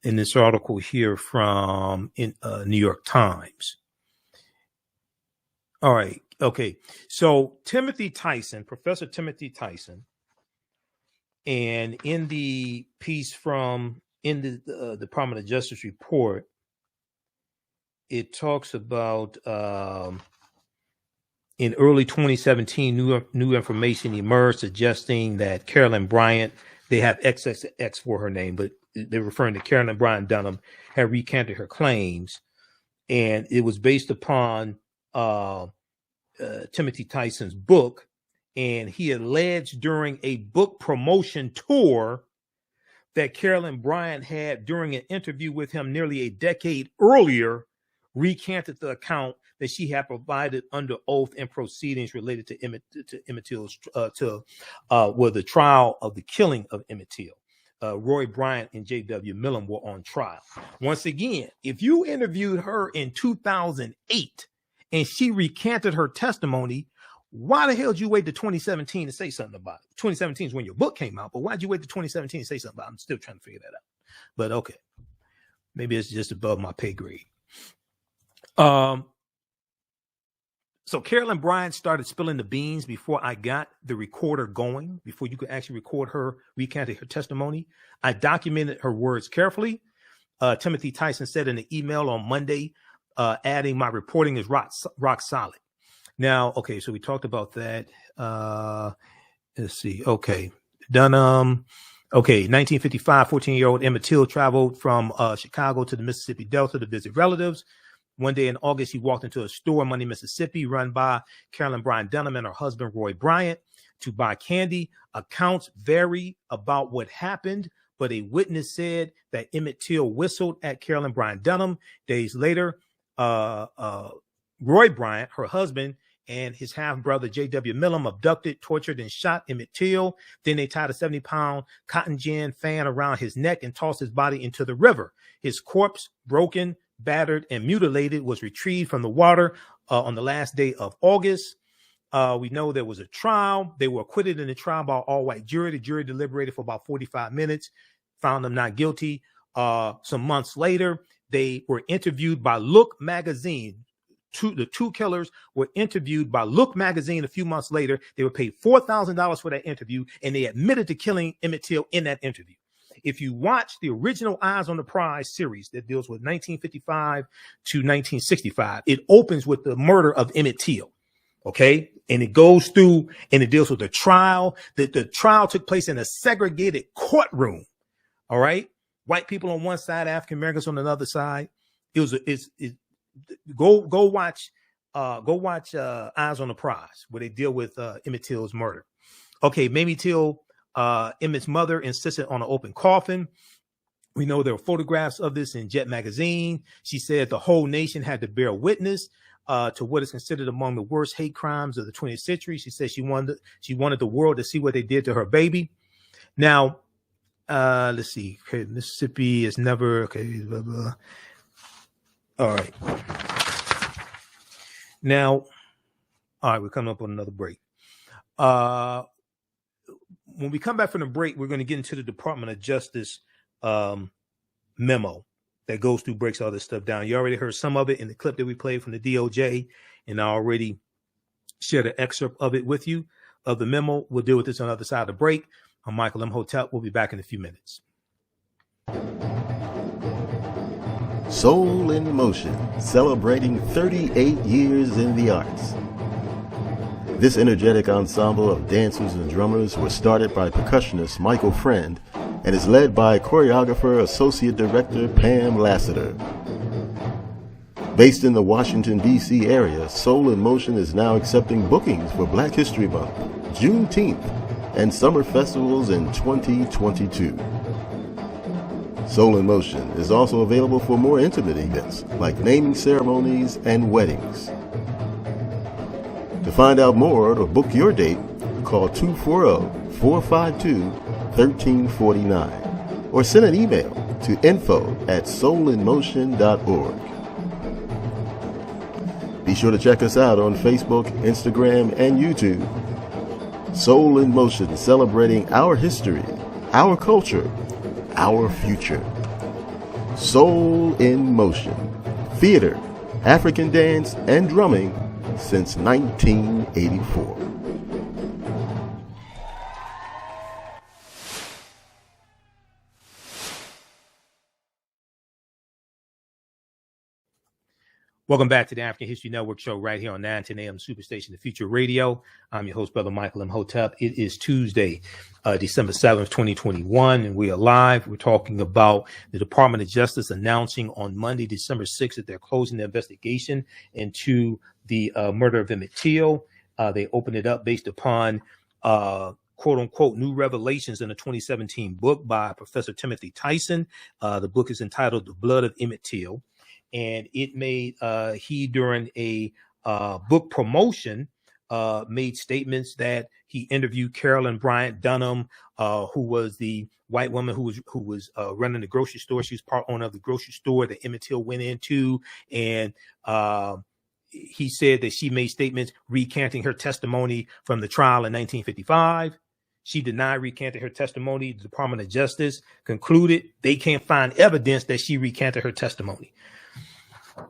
in this article here from New York Times. All right. Okay. So Professor Timothy Tyson, and in the piece in the Department of Justice report, it talks about in early 2017, new information emerged suggesting that Carolyn Bryant, they have XXX for her name, but they're referring to Carolyn Bryant Donham, had recanted her claims. And it was based upon Timothy Tyson's book. And he alleged during a book promotion tour that Carolyn Bryant had, during an interview with him nearly a decade earlier, recanted the account that she had provided under oath in proceedings related to Emmett Till's the trial of the killing of Emmett Till. Roy Bryant and J.W. Millen were on trial. Once again, if you interviewed her in 2008 and she recanted her testimony, why the hell did you wait to 2017 to say something about it? 2017 is when your book came out, but why'd you wait to 2017 to say something about it? I'm still trying to figure that out. But okay, maybe it's just above my pay grade. So Carolyn Bryant started spilling the beans before I got the recorder going, before you could actually record her recanting her testimony. I documented her words carefully. Timothy Tyson said in an email on Monday, adding, my reporting is rock solid. Now, okay, so we talked about that. Let's see. Okay. Dunham. Okay, 1955, 14-year-old Emmett Till traveled from Chicago to the Mississippi Delta to visit relatives. One day in August, he walked into a store in Money, Mississippi, run by Carolyn Bryant Dunham and her husband, Roy Bryant, to buy candy. Accounts vary about what happened, but a witness said that Emmett Till whistled at Carolyn Bryant Dunham. Days later, Roy Bryant, her husband, and his half-brother, J.W. Millam, abducted, tortured, and shot Emmett Till. Then they tied a 70-pound cotton gin fan around his neck and tossed his body into the river. His corpse, broken, battered, and mutilated, was retrieved from the water on the last day of August. We know there was a trial. They were acquitted in the trial by an all-white jury. The jury deliberated for about 45 minutes, found them not guilty. Some months later, they were interviewed by Look magazine. The two killers were interviewed by Look magazine a few months later. They were paid $4,000 for that interview, and they admitted to killing Emmett Till in that interview. If you watch the original Eyes on the Prize series that deals with 1955 to 1965, it opens with the murder of Emmett Till. Okay. And it goes through and it deals with the trial. The trial took place in a segregated courtroom. All right. White people on one side, African Americans on another side. Go watch Eyes on the Prize, where they deal with Emmett Till's murder. Okay. Mamie Till, Emmett's mother, insisted on an open coffin. We know there were photographs of this in Jet magazine. She said the whole nation had to bear witness to what is considered among the worst hate crimes of the 20th century. She said she wanted the world to see what they did to her baby. Now, let's see. Okay, Mississippi is never okay. Blah, blah. All right. Now, all right, we're coming up on another break. When we come back from the break, we're going to get into the Department of Justice memo that goes through, breaks all this stuff down. You already heard some of it in the clip that we played from the DOJ, and I already shared an excerpt of it with you, of the memo. We'll deal with this on the other side of the break. I'm Michael Imhotep. We'll be back in a few minutes. Soul in Motion, celebrating 38 years in the arts. This energetic ensemble of dancers and drummers was started by percussionist Michael Friend and is led by choreographer Associate Director Pam Lassiter. Based in the Washington, D.C. area, Soul in Motion is now accepting bookings for Black History Month, Juneteenth, and summer festivals in 2022. Soul in Motion is also available for more intimate events like naming ceremonies and weddings. To find out more or book your date, call 240-452-1349 or send an email to info@soulinmotion.org. Be sure to check us out on Facebook, Instagram, and YouTube. Soul in Motion, celebrating our history, our culture, our future. Soul in Motion. Theater, African dance, and drumming since 1984. Welcome back to the African History Network show right here on 910 AM Superstation, The Future Radio. I'm your host, Brother Michael Imhotep. It is Tuesday, December 7th, 2021, and we are live. We're talking about the Department of Justice announcing on Monday, December 6th, that they're closing the investigation into the murder of Emmett Till. They opened it up based upon quote unquote new revelations in a 2017 book by Professor Timothy Tyson. The book is entitled The Blood of Emmett Till. And it made, he during a book promotion, made statements that he interviewed Carolyn Bryant Dunham, who was the white woman who was running the grocery store. She was part owner of the grocery store that Emmett Till went into. And he said that she made statements recanting her testimony from the trial in 1955. She denied recanting her testimony. The Department of Justice concluded they can't find evidence that she recanted her testimony.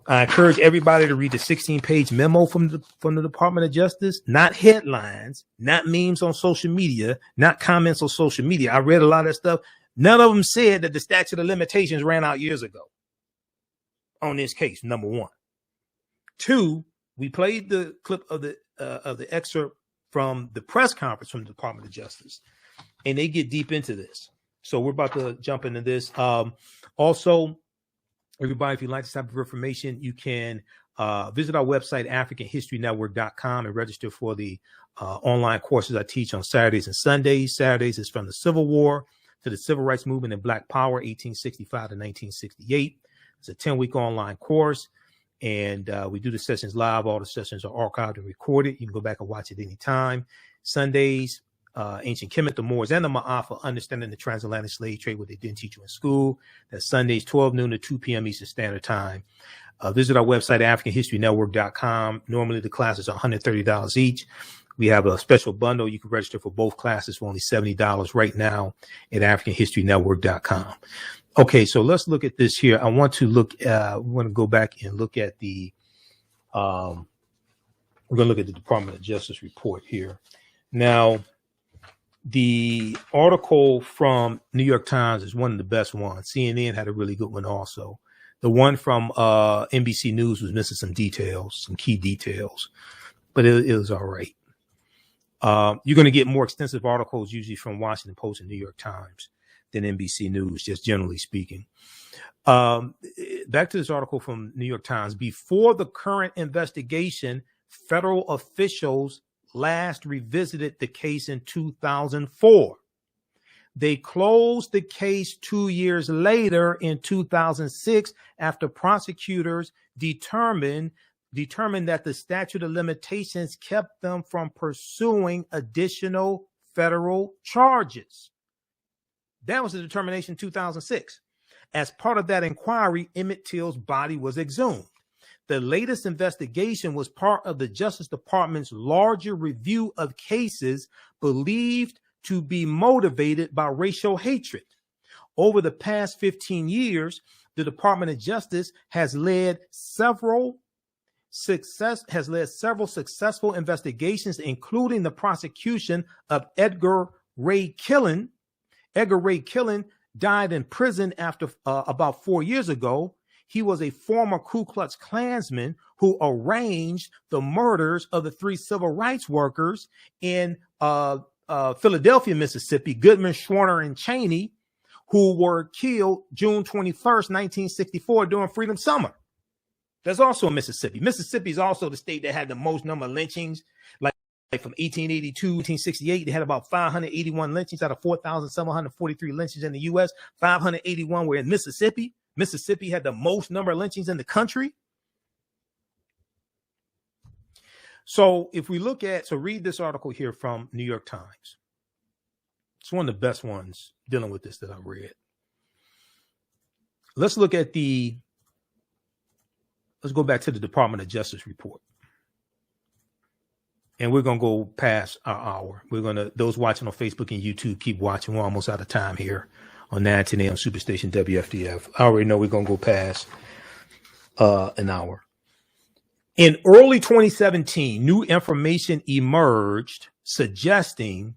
I encourage everybody to read the 16-page memo from the Department of Justice, not headlines, not memes on social media, not comments on social media. I read a lot of that stuff. None of them said that the statute of limitations ran out years ago on this case, number one. Two, we played the clip of the excerpt from the press conference from the Department of Justice, and they get deep into this. So we're about to jump into this. Also, everybody, if you'd like this type of information, you can visit our website, AfricanHistoryNetwork.com, and register for the online courses I teach on Saturdays and Sundays. Saturdays is from the Civil War to the Civil Rights Movement and Black Power, 1865 to 1968. It's a 10-week online course, and we do the sessions live. All the sessions are archived and recorded. You can go back and watch it anytime. Sundays, Ancient Kemet, the Moors, and the Ma'afa, Understanding the Transatlantic Slave Trade, what they didn't teach you in school. That's Sundays, 12 noon to 2 p.m. Eastern Standard Time. Visit our website, AfricanHistoryNetwork.com. Normally, the classes are $130 each. We have a special bundle. You can register for both classes for only $70 right now at AfricanHistoryNetwork.com. Okay, so let's look at this here. I want to look, we want to go back and look at the, we're going to look at the Department of Justice report here. Now, the article from New York Times is one of the best ones. CNN had a really good one also. The one from NBC News was missing some details, some key details, but it was all right. You're going to get more extensive articles usually from Washington Post and New York Times than NBC News, just generally speaking. Back to this article from New York Times. Before the current investigation, federal officials last revisited the case in 2004. They closed the case 2 years later in 2006 after prosecutors determined that the statute of limitations kept them from pursuing additional federal charges. That was the determination in 2006. As part of that inquiry, Emmett Till's body was exhumed. The latest investigation was part of the Justice Department's larger review of cases believed to be motivated by racial hatred. Over the past 15 years, the Department of Justice has led several successful investigations, including the prosecution of Edgar Ray Killen. Edgar Ray Killen died in prison after about 4 years ago. He was a former Ku Klux Klansman who arranged the murders of the 3 civil rights workers in Philadelphia, Mississippi, Goodman, Schwerner, and Cheney, who were killed June 21st, 1964 during Freedom Summer. That's also in Mississippi. Mississippi is also the state that had the most number of lynchings. Like from 1882 to 1868, they had about 581 lynchings out of 4,743 lynchings in the U.S. 581 were in Mississippi. Mississippi had the most number of lynchings in the country. So if we look at, so read this article here from New York Times. It's one of the best ones dealing with this that I've read. Let's look at let's go back to the Department of Justice report. And we're going to go past our hour. We're going to, those watching on Facebook and YouTube, keep watching. We're almost out of time here on 910 AM Superstation WFDF. I already know we're going to go past an hour. In early 2017, new information emerged suggesting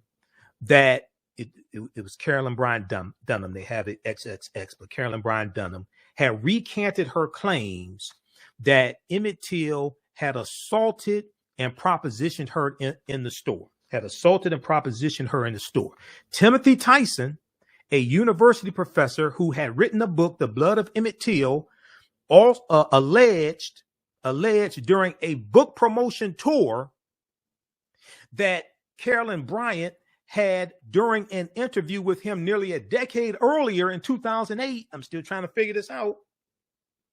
that it was Carolyn Bryant Dunham. They have it XXX, but Carolyn Bryant Dunham had recanted her claims that Emmett Till had assaulted and propositioned her in the store. Timothy Tyson, a university professor who had written a book, The Blood of Emmett Till, alleged during a book promotion tour that Carolyn Bryant had during an interview with him nearly a decade earlier in 2008. I'm still trying to figure this out.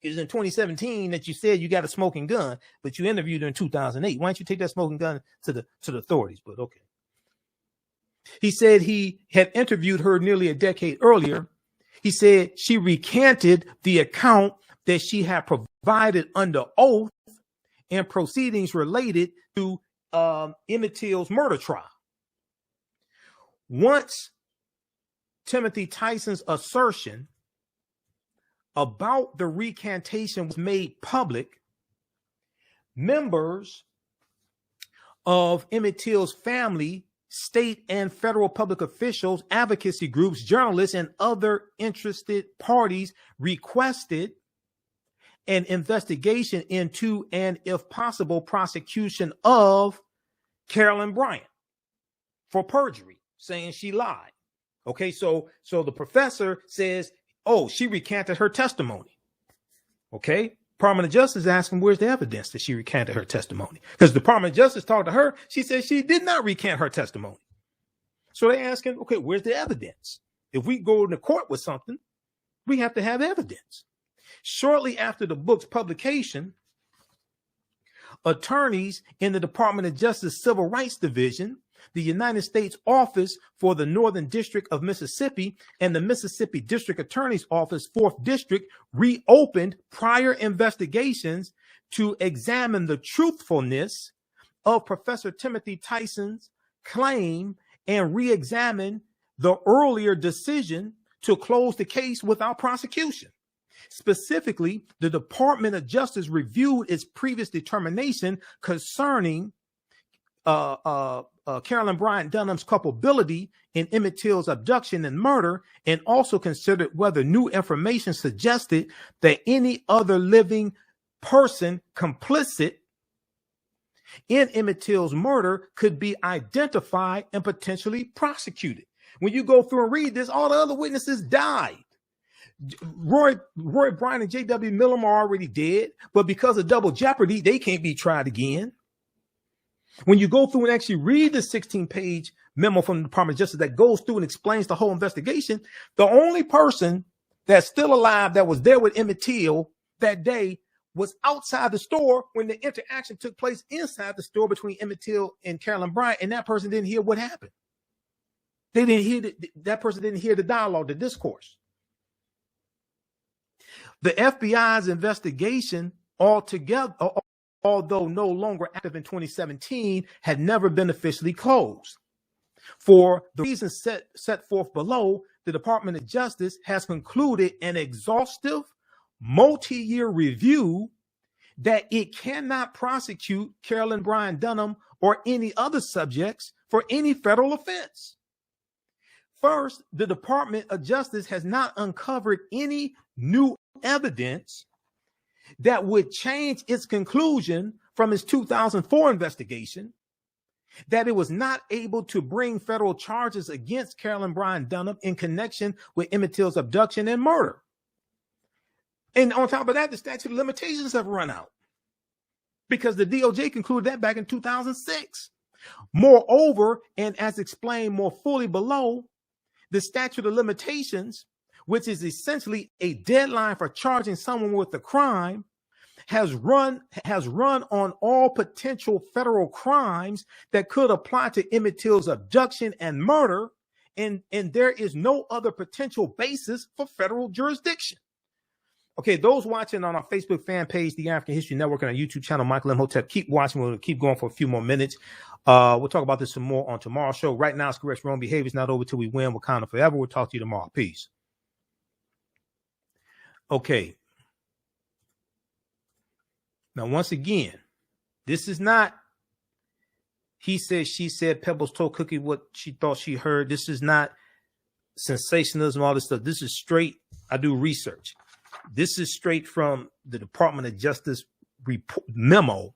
It was in 2017 that you said you got a smoking gun, but you interviewed her in 2008. Why don't you take that smoking gun to the authorities? But okay. He said he had interviewed her nearly a decade earlier. He said she recanted the account that she had provided under oath in proceedings related to Emmett Till's murder trial. Once Timothy Tyson's assertion about the recantation was made public, members of Emmett Till's family, state and federal public officials, advocacy groups, journalists, and other interested parties requested an investigation into and, if possible, prosecution of Carolyn Bryant for perjury, saying she lied. Okay, so the professor says, oh, she recanted her testimony. Okay, Department of Justice is asking, where's the evidence that she recanted her testimony? Because the Department of Justice talked to her, she said she did not recant her testimony. So they're asking, okay, where's the evidence? If we go to court with something, we have to have evidence. Shortly after the book's publication, attorneys in the Department of Justice Civil Rights Division, the United States Office for the Northern District of Mississippi, and the Mississippi District Attorney's Office, 4th District, reopened prior investigations to examine the truthfulness of Professor Timothy Tyson's claim and re-examine the earlier decision to close the case without prosecution. Specifically, the Department of Justice reviewed its previous determination concerning Carolyn Bryant Dunham's culpability in Emmett Till's abduction and murder, and also considered whether new information suggested that any other living person complicit in Emmett Till's murder could be identified and potentially prosecuted. When you go through and read this, all the other witnesses died. Roy Bryant and J.W. Millam are already dead, but because of double jeopardy, they can't be tried again. When you go through and actually read the 16-page memo from the Department of Justice that goes through and explains the whole investigation, the only person that's still alive that was there with Emmett Till that day was outside the store when the interaction took place inside the store between Emmett Till and Carolyn Bryant, and that person didn't hear what happened. They didn't hear that person didn't hear the dialogue, the discourse. The FBI's investigation altogether, although no longer active in 2017, had never been officially closed. For the reasons set forth below, the Department of Justice has concluded an exhaustive multi-year review that it cannot prosecute Carolyn Bryant Dunham or any other subjects for any federal offense. First, the Department of Justice has not uncovered any new evidence that would change its conclusion from its 2004 investigation that it was not able to bring federal charges against Carolyn Bryant Dunham in connection with Emmett Till's abduction and murder. And on top of that, the statute of limitations have run out because the DOJ concluded that back in 2006. Moreover, and as explained more fully below, the statute of limitations, which is essentially a deadline for charging someone with a crime, has run on all potential federal crimes that could apply to Emmett Till's abduction and murder, and there is no other potential basis for federal jurisdiction. Okay, those watching on our Facebook fan page, The African History Network, and our YouTube channel, Michael Imhotep, keep watching. We'll keep going for a few more minutes. We'll talk about this some more on tomorrow's show. Right now, it's correct wrong behavior. It's not over till we win. Wakanda forever. We'll talk to you tomorrow. Peace. Okay. Now, once again, this is not he said, she said, Pebbles told Cookie what she thought she heard. This is not sensationalism, all this stuff. This is straight. I do research. This is straight from the Department of Justice memo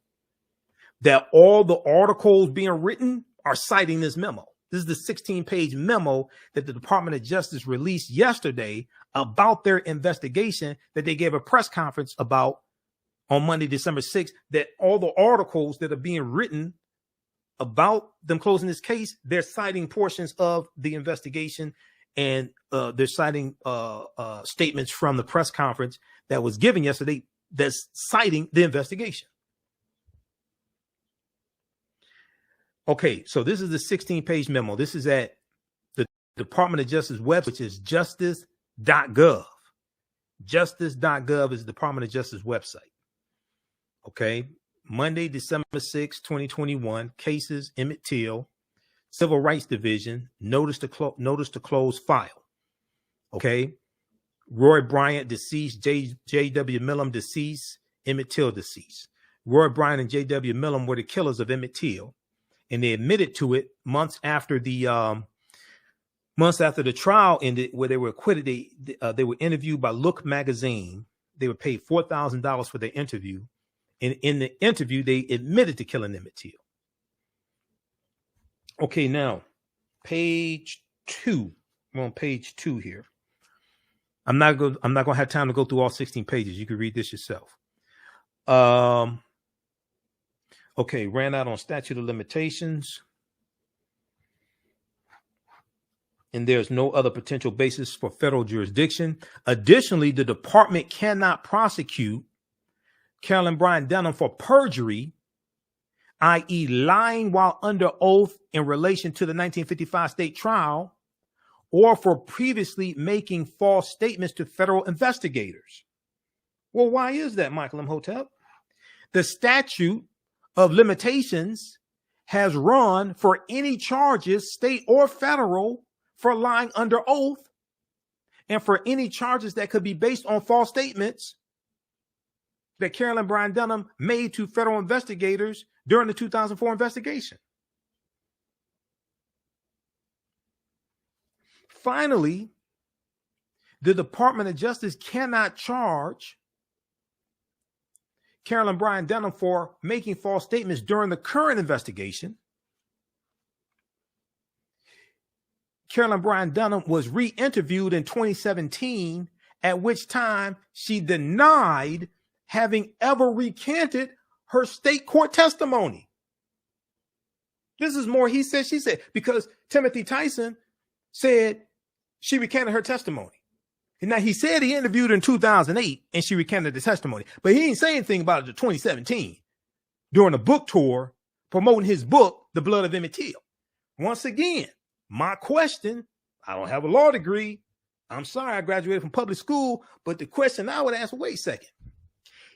that all the articles being written are citing this memo. This is the 16-page memo that the Department of Justice released yesterday about their investigation that they gave a press conference about on Monday, December 6th, that all the articles that are being written about them closing this case, they're citing portions of the investigation, and they're citing statements from the press conference that was given yesterday that's citing the investigation. Okay, so this is the 16-page memo. This is at the Department of Justice website, which is justice.gov. Justice.gov is the Department of Justice website. Okay, Monday, December 6, 2021, cases, Emmett Till, Civil Rights Division, notice to close file. Okay, Roy Bryant, deceased. J.W. Millam, deceased. Emmett Till, deceased. Roy Bryant and J.W. Millam were the killers of Emmett Till, and they admitted to it months after the trial ended, where they were acquitted. They were interviewed by Look magazine. They were paid $4,000 for their interview, and in the interview, they admitted to killing Emmett Till. Okay, now page 2. We're on page 2 here. I'm not going to have time to go through all 16 pages. You can read this yourself. Okay, ran out on statute of limitations. And there's no other potential basis for federal jurisdiction. Additionally, the department cannot prosecute Carolyn Bryant Denham for perjury, i.e. lying while under oath in relation to the 1955 state trial, or for previously making false statements to federal investigators. Well, why is that, Michael Imhotep? The statute of limitations has run for any charges, state or federal, for lying under oath, and for any charges that could be based on false statements that Carolyn Bryant Denham made to federal investigators during the 2004 investigation. Finally, the Department of Justice cannot charge Carolyn Bryant Denham for making false statements during the current investigation. Carolyn Bryant Denham was re-interviewed in 2017, at which time she denied having ever recanted her state court testimony. This is more he said, she said, because Timothy Tyson said she recanted her testimony. And now he said he interviewed her in 2008 and she recanted the testimony, but he didn't say anything about it in 2017 during a book tour promoting his book, The Blood of Emmett Till. Once again, my question, I don't have a law degree. I'm sorry, I graduated from public school, but the question I would ask, wait a second.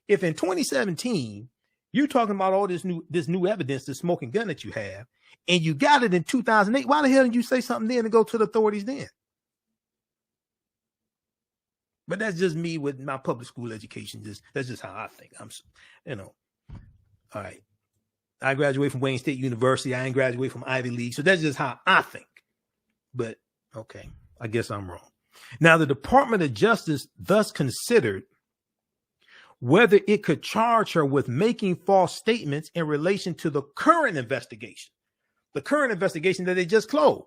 If in 2017, you're talking about all this new evidence, the smoking gun that you have, and you got it in 2008, why the hell didn't you say something then and go to the authorities then? But that's just me with my public school education. That's just how I think. All right. I graduated from Wayne State University. I ain't graduated from Ivy League. So that's just how I think. But okay, I guess I'm wrong. Now, the Department of Justice thus considered whether it could charge her with making false statements in relation to the current investigation that they just closed.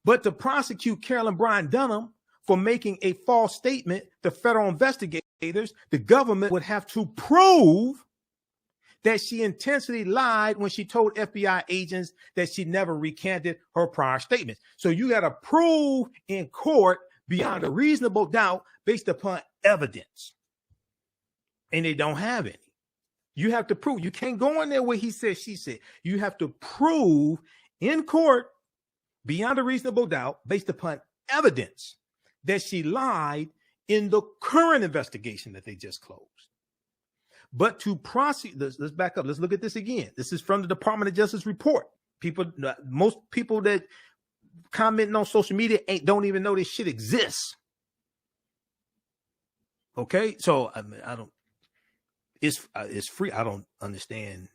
But to prosecute Carolyn Bryant Denham for making a false statement to federal investigators, the government would have to prove that she intentionally lied when she told FBI agents that she never recanted her prior statements. So you got to prove in court beyond a reasonable doubt based upon evidence. And they don't have any. You have to prove. You can't go in there where he said, she said. You have to prove in court beyond a reasonable doubt based upon evidence that she lied in the current investigation that they just closed. But to prosecute, let's back up. Let's look at this again. This is from the Department of Justice report. Most people that commenting on social media don't even know this shit exists. Okay, so I don't. It's free. I don't understand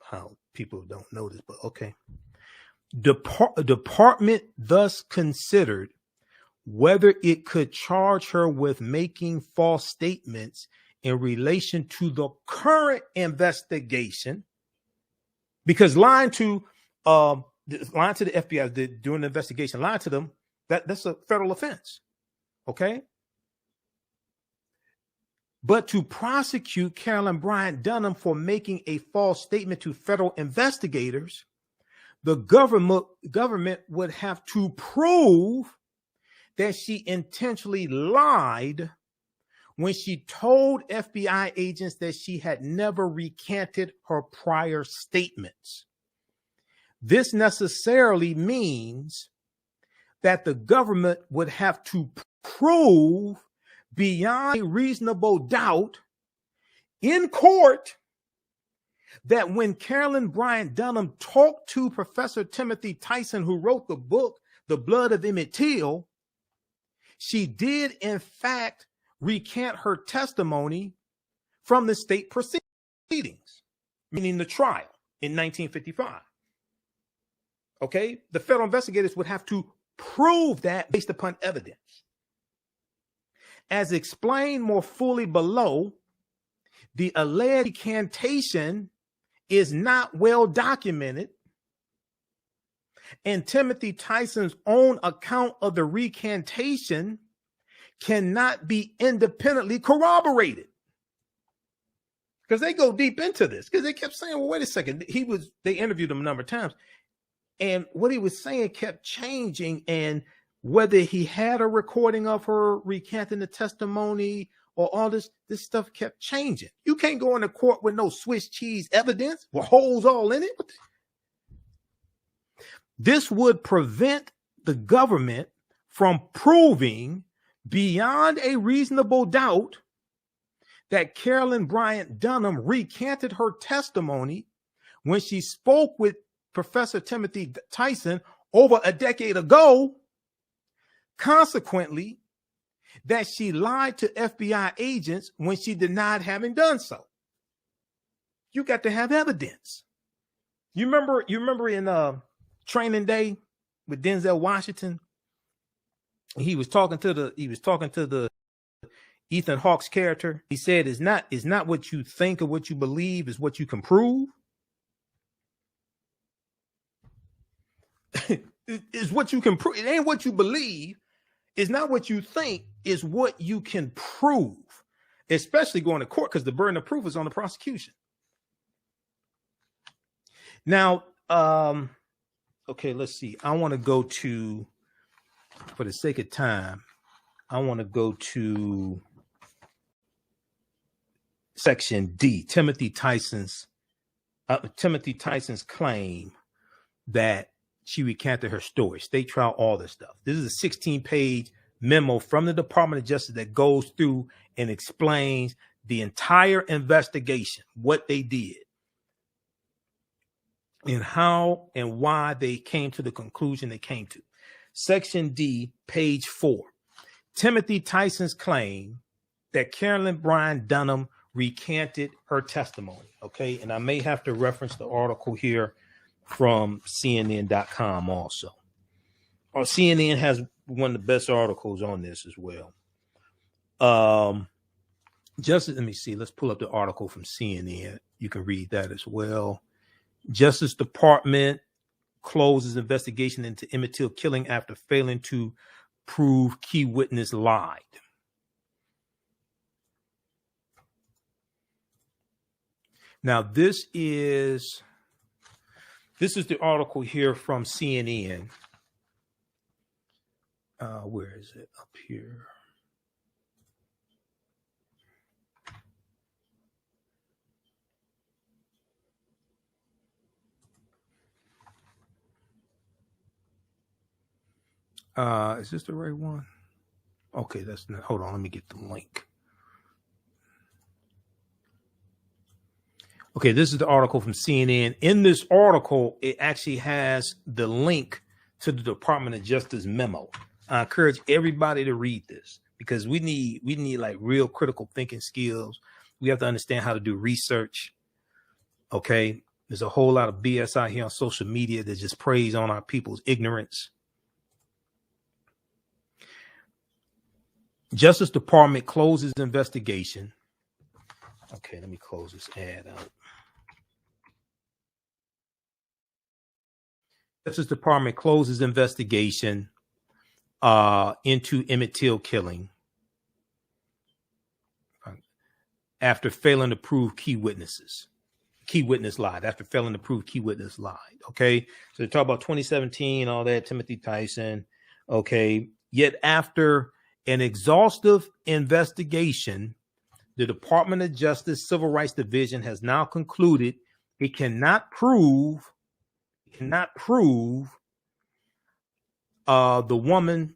how people don't know this, but okay. Department thus considered whether it could charge her with making false statements in relation to the current investigation, because lying to the FBI during the investigation, lying to them, that's a federal offense. Okay. But to prosecute Carolyn Bryant Denham for making a false statement to federal investigators, the government would have to prove that she intentionally lied when she told FBI agents that she had never recanted her prior statements. This necessarily means that the government would have to prove beyond a reasonable doubt in court that when Carolyn Bryant Denham talked to Professor Timothy Tyson, who wrote the book, The Blood of Emmett Till, she did, in fact, recant her testimony from the state proceedings, meaning the trial in 1955. Okay? The federal investigators would have to prove that based upon evidence. As explained more fully below, the alleged recantation is not well documented, and Timothy Tyson's own account of the recantation cannot be independently corroborated. Because they go deep into this, because they kept saying, well, wait a second. They interviewed him a number of times, and what he was saying kept changing, and whether he had a recording of her recanting the testimony or all this stuff kept changing. You can't go into court with no Swiss cheese evidence with holes all in it. This would prevent the government from proving beyond a reasonable doubt that Carolyn Bryant Dunham recanted her testimony when she spoke with Professor Timothy Tyson over a decade ago. Consequently, that she lied to FBI agents when she denied having done so. You got to have evidence. You remember in Training Day with Denzel Washington? He was talking to the Ethan Hawke's character. He said, it's not what you think or what you believe, is what you can prove. It's what you can prove. It ain't what you believe. It's not what you think, is what you can prove, especially going to court, because the burden of proof is on the prosecution. Now, okay, let's see. I want to go to, for the sake of time, I want to go to Section D, Timothy Tyson's claim that she recanted her story, state trial, all this stuff. This is a 16-page memo from the Department of Justice that goes through and explains the entire investigation, what they did, and how and why they came to the conclusion they came to. Section D, page 4. Timothy Tyson's claim that Carolyn Bryant Dunham recanted her testimony. Okay, and I may have to reference the article here from CNN.com also. Or CNN has one of the best articles on this as well. Let me see. Let's pull up the article from CNN. You can read that as well. Justice Department closes investigation into Emmett Till killing after failing to prove key witness lied. Now, this is the article here from CNN. Where is it? Up here. Is this the right one? Okay, that's not. Hold on, let me get the link. Okay, this is the article from CNN. In this article, it actually has the link to the Department of Justice memo. I encourage everybody to read this, because we need like real critical thinking skills. We have to understand how to do research. Okay, there's a whole lot of BS out here on social media that just preys on our people's ignorance. Justice Department closes investigation. Okay, let me close this ad out. Justice Department closes investigation into Emmett Till killing after failing to prove key witness lied. Okay, so they talk about 2017, all that, Timothy Tyson. Okay, yet after an exhaustive investigation, the Department of Justice Civil Rights Division has now concluded it cannot prove the woman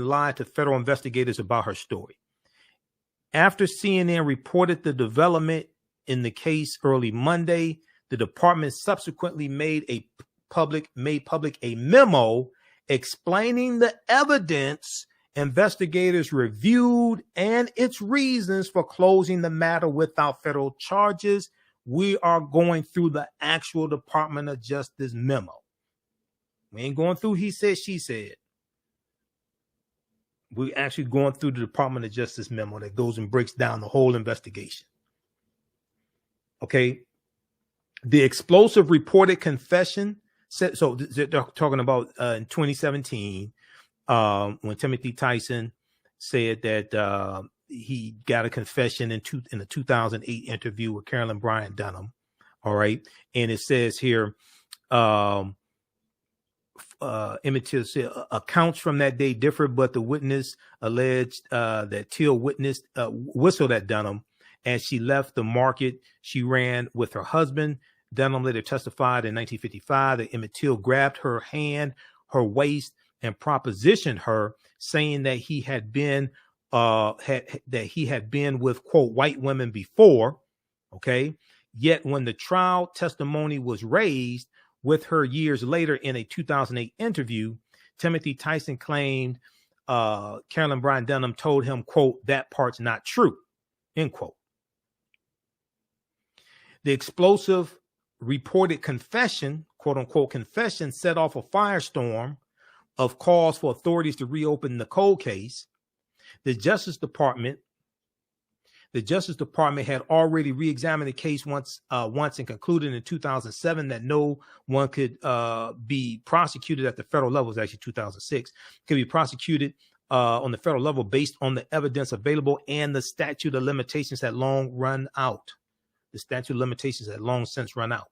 lied to federal investigators about her story. After CNN reported the development in the case early Monday, the department subsequently made public a memo explaining the evidence investigators reviewed and its reasons for closing the matter without federal charges. We are going through the actual Department of Justice memo. We ain't going through he said, she said. We're actually going through the Department of Justice memo that goes and breaks down the whole investigation. Okay. The explosive reported confession said, so they're talking about in 2017, when Timothy Tyson said that he got a confession in a 2008 interview with Carolyn Bryant Dunham. All right. And it says here, Emmett Till said accounts from that day differ, but the witness alleged that Till whistled at Dunham as she left the market she ran with her husband. Dunham later testified in 1955 that Emmett Till grabbed her hand, her waist, and propositioned her, saying that he had been with, quote, white women before. Okay. Yet when the trial testimony was raised with her years later in a 2008 interview, Timothy Tyson claimed Carolyn Bryant Dunham told him, quote, that part's not true, end quote. The explosive reported confession, quote unquote, confession set off a firestorm of calls for authorities to reopen the cold case. The Justice Department had already re-examined the case once and concluded in 2007 that no one could be prosecuted at the federal level. It was actually 2006, could be prosecuted on the federal level based on the evidence available, and the statute of limitations had long run out. The statute of limitations had long since run out.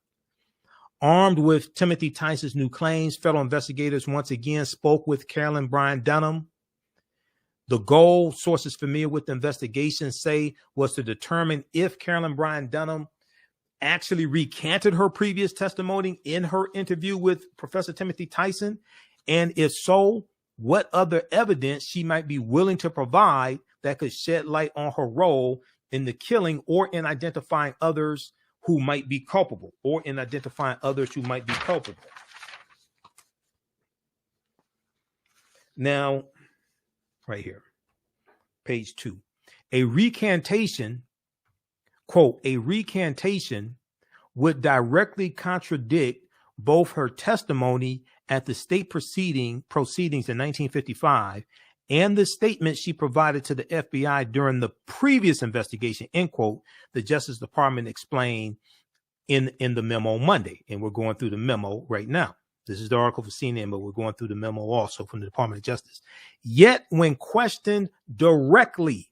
Armed with Timothy Tyson's new claims, federal investigators once again spoke with Carolyn Bryant Dunham. The goal, sources familiar with the investigation say, was to determine if Carolyn Bryant Dunham actually recanted her previous testimony in her interview with Professor Timothy Tyson, and if so, what other evidence she might be willing to provide that could shed light on her role in the killing or in identifying others who might be culpable, Now, right here, page 2, a recantation, quote, a recantation would directly contradict both her testimony at the state proceedings in 1955 and the statement she provided to the FBI during the previous investigation, end quote, the Justice Department explained in the memo Monday. And we're going through the memo right now. This is the article for CNN, but we're going through the memo also from the Department of Justice. Yet when questioned directly,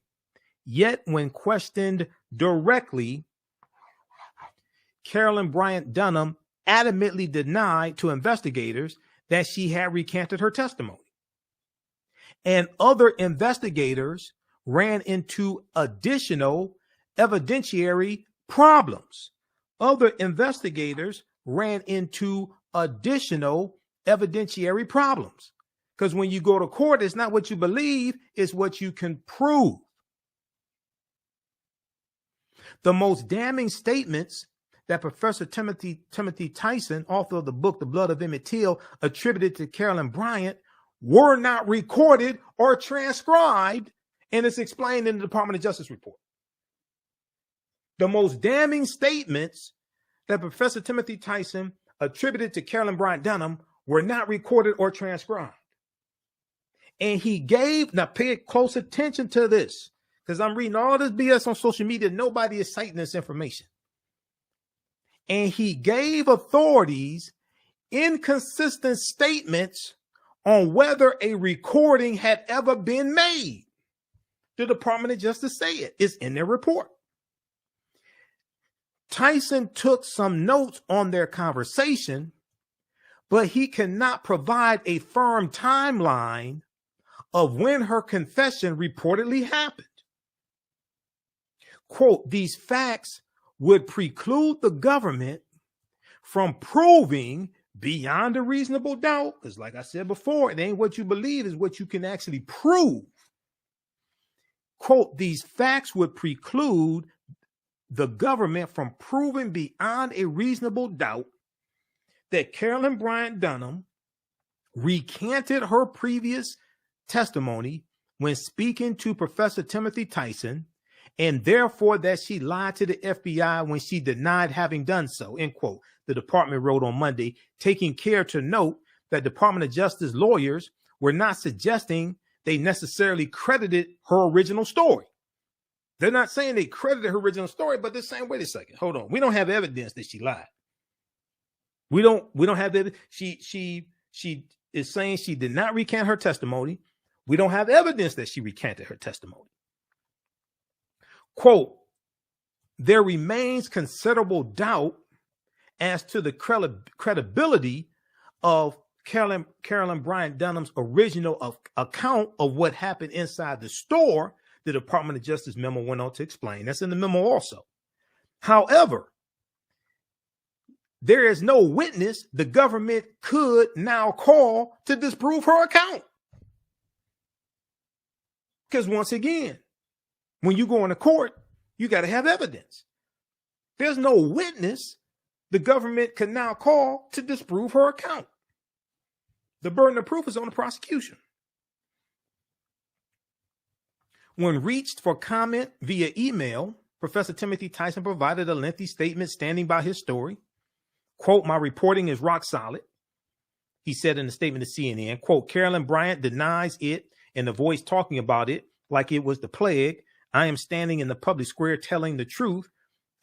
Carolyn Bryant Dunham adamantly denied to investigators that she had recanted her testimony. And other investigators ran into additional evidentiary problems. Because when you go to court, it's not what you believe, it's what you can prove. The most damning statements that Professor Timothy Tyson, author of the book, The Blood of Emmett Till, attributed to Carolyn Bryant were not recorded or transcribed, and it's explained in the Department of Justice report. The most damning statements that Professor Timothy Tyson attributed to Carolyn Bryant Dunham were not recorded or transcribed. And he gave, now pay close attention to this, because I'm reading all this BS on social media. Nobody is citing this information. And he gave authorities inconsistent statements on whether a recording had ever been made. The Department of Justice say it. It's in their report. Tyson took some notes on their conversation, but he cannot provide a firm timeline of when her confession reportedly happened. Quote, these facts would preclude the government from proving beyond a reasonable doubt, because like I said before, it ain't what you believe, is what you can actually prove. Quote, these facts would preclude the government from proving beyond a reasonable doubt that Carolyn Bryant Dunham recanted her previous testimony when speaking to Professor Timothy Tyson, and therefore that she lied to the FBI when she denied having done so, end quote. The department wrote on Monday, taking care to note that Department of Justice lawyers were not suggesting they necessarily credited her original story. They're not saying they credited her original story, but they're saying, wait a second, hold on. We don't have evidence that she lied. We don't have evidence. She is saying she did not recant her testimony. We don't have evidence that she recanted her testimony. Quote, there remains considerable doubt as to the credibility of Carolyn Bryant Dunham's original account of what happened inside the store, the Department of Justice memo went on to explain. That's in the memo also. However, there is no witness the government could now call to disprove her account. Because once again, when you go into court, you got to have evidence. There's no witness the government can now call to disprove her account. The burden of proof is on the prosecution. When reached for comment via email, Professor Timothy Tyson provided a lengthy statement standing by his story. Quote, my reporting is rock solid. He said in a statement to CNN, quote, Carolyn Bryant denies it and avoids talking about it like it was the plague. I am standing in the public square telling the truth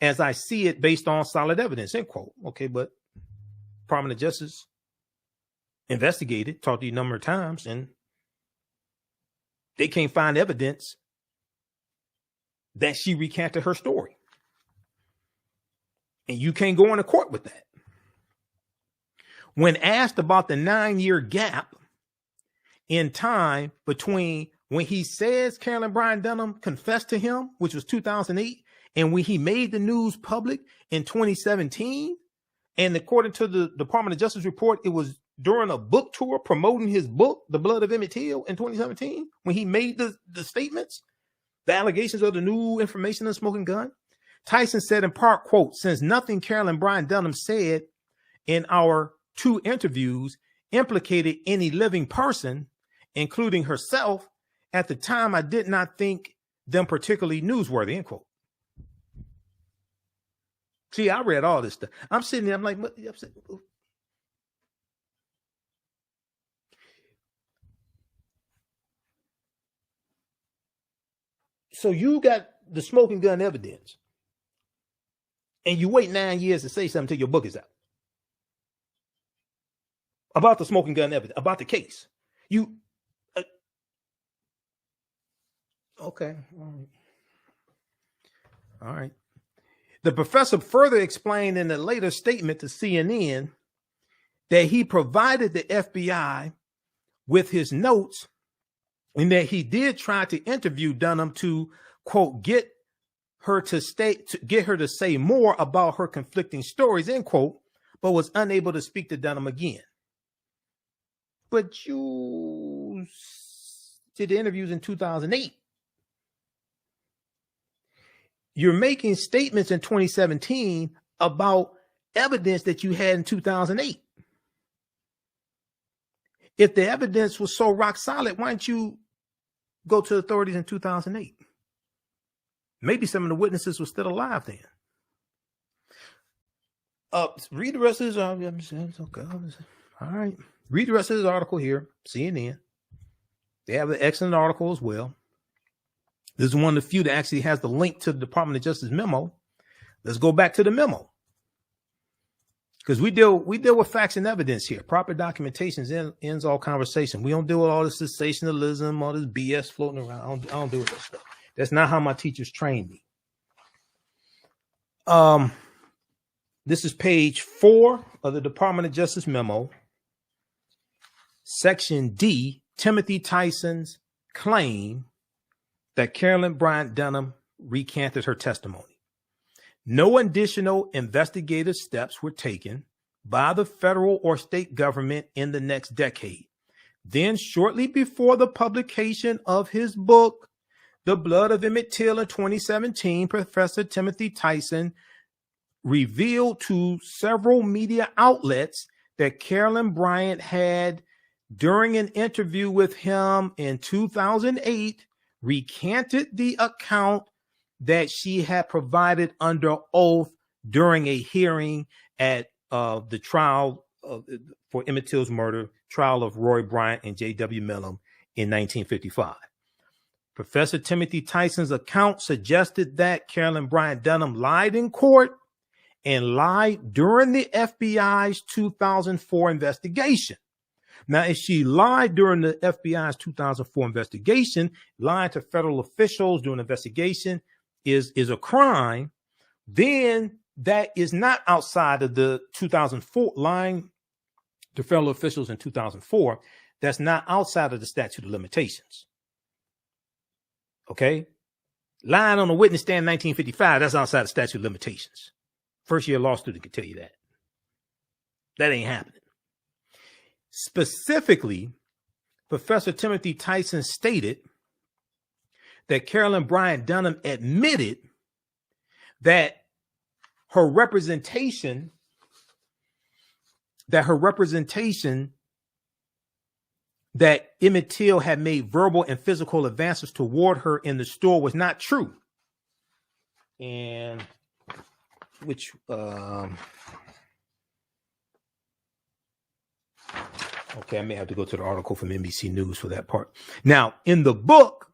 as I see it based on solid evidence, end quote. Okay, but Department of Justice investigated, talked to you a number of times, and they can't find evidence that she recanted her story. And you can't go into court with that. When asked about the 9-year gap in time between when he says Carolyn Bryant Dunham confessed to him, which was 2008, and when he made the news public in 2017, and according to the Department of Justice report, it was during a book tour promoting his book, The Blood of Emmett Till, in 2017, when he made the statements, the allegations of the new information on the smoking gun. Tyson said in part, quote, since nothing Carolyn Bryant Dunham said in our 2 interviews implicated any living person, including herself, at the time I did not think them particularly newsworthy, end quote. See, I read all this stuff. I'm sitting there, I'm like, so you got the smoking gun evidence, and you wait 9 years to say something till your book is out about the smoking gun evidence, about the case. Okay. All right. The professor further explained in a later statement to CNN that he provided the FBI with his notes and that he did try to interview Dunham to, quote, get her to say more about her conflicting stories, end quote, but was unable to speak to Dunham again. But you did the interviews in 2008. You're making statements in 2017 about evidence that you had in 2008. If the evidence was so rock solid, why didn't you go to authorities in 2008? Maybe some of the witnesses were still alive then. Read the rest of this. Okay. All right. Read the rest of this article here, CNN. They have an excellent article as well. This is one of the few that actually has the link to the Department of Justice memo. Let's go back to the memo. Because we deal with facts and evidence here. Proper documentation ends all conversation. We don't deal with all this sensationalism, all this BS floating around. I don't do that stuff. That's not how my teachers trained me. This is page 4 of the Department of Justice memo. Section D, Timothy Tyson's claim that Carolyn Bryant Dunham recanted her testimony. No additional investigative steps were taken by the federal or state government in the next decade. Then, shortly before the publication of his book, The Blood of Emmett Till in 2017, Professor Timothy Tyson revealed to several media outlets that Carolyn Bryant had during an interview with him in 2008, recanted the account that she had provided under oath during a hearing at the trial for Emmett Till's murder, trial of Roy Bryant and J.W. Millam in 1955. Professor Timothy Tyson's account suggested that Carolyn Bryant Dunham lied in court and lied during the FBI's 2004 investigation. Now, if she lied during the FBI's 2004 investigation, lying to federal officials during an investigation is a crime, then that is not outside of the 2004 lying to federal officials in 2004. That's not outside of the statute of limitations. Okay? Lying on a witness stand in 1955, that's outside the statute of limitations. First year law student can tell you that. That ain't happening. Specifically, Professor Timothy Tyson stated that Carolyn Bryant Dunham admitted that her representation that Emmett Till had made verbal and physical advances toward her in the store was not true. And which okay, I may have to go to the article from NBC News for that part. Now, in the book,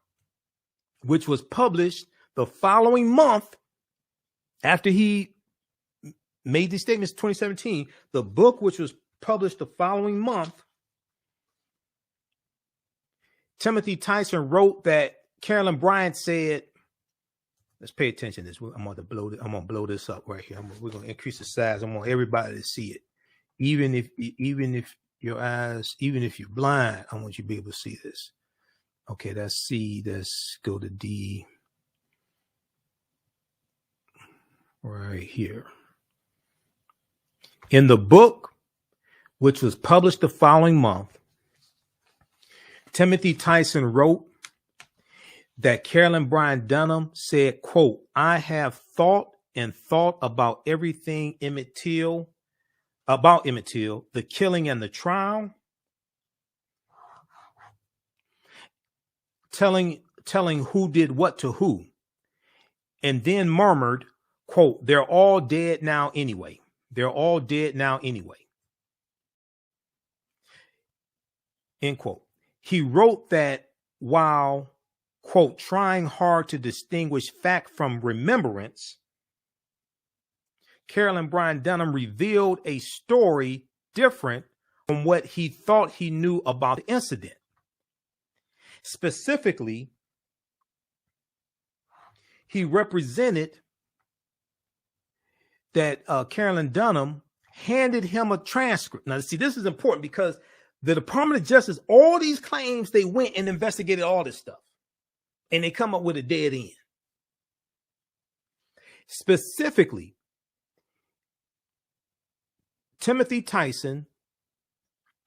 which was published the following month after he made these statements in 2017, the book, which was published the following month, Timothy Tyson wrote that Carolyn Bryant said, let's pay attention to this. I'm going to blow this up right here. We're going to increase the size. I want everybody to see it. Even if your eyes, even if you're blind, I want you to be able to see this. Okay, that's C. Let's go to D. Right here. In the book, which was published the following month, Timothy Tyson wrote that Carolyn Bryant Dunham said, quote, "I have thought about everything Emmett Till, the killing and the trial, telling who did what to who, and then murmured, quote, they're all dead now anyway. They're all dead now anyway." End quote. He wrote that while, quote, trying hard to distinguish fact from remembrance, Carolyn Bryant Dunham revealed a story different from what he thought he knew about the incident. Specifically, he represented that Carolyn Dunham handed him a transcript. Now, see, this is important because the Department of Justice, all these claims, they went and investigated all this stuff, and they come up with a dead end. Specifically, Timothy Tyson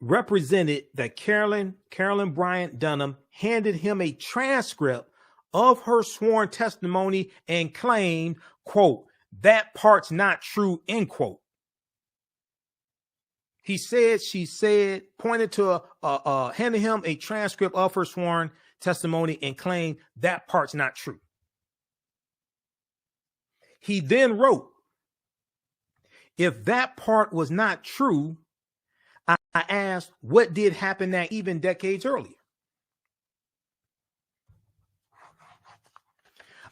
represented that Carolyn Bryant Dunham handed him a transcript of her sworn testimony and claimed, quote, that part's not true, end quote. He said, she said, pointed to handed him a transcript of her sworn testimony and claimed that part's not true. He then wrote, if that part was not true, I asked what did happen that even decades earlier.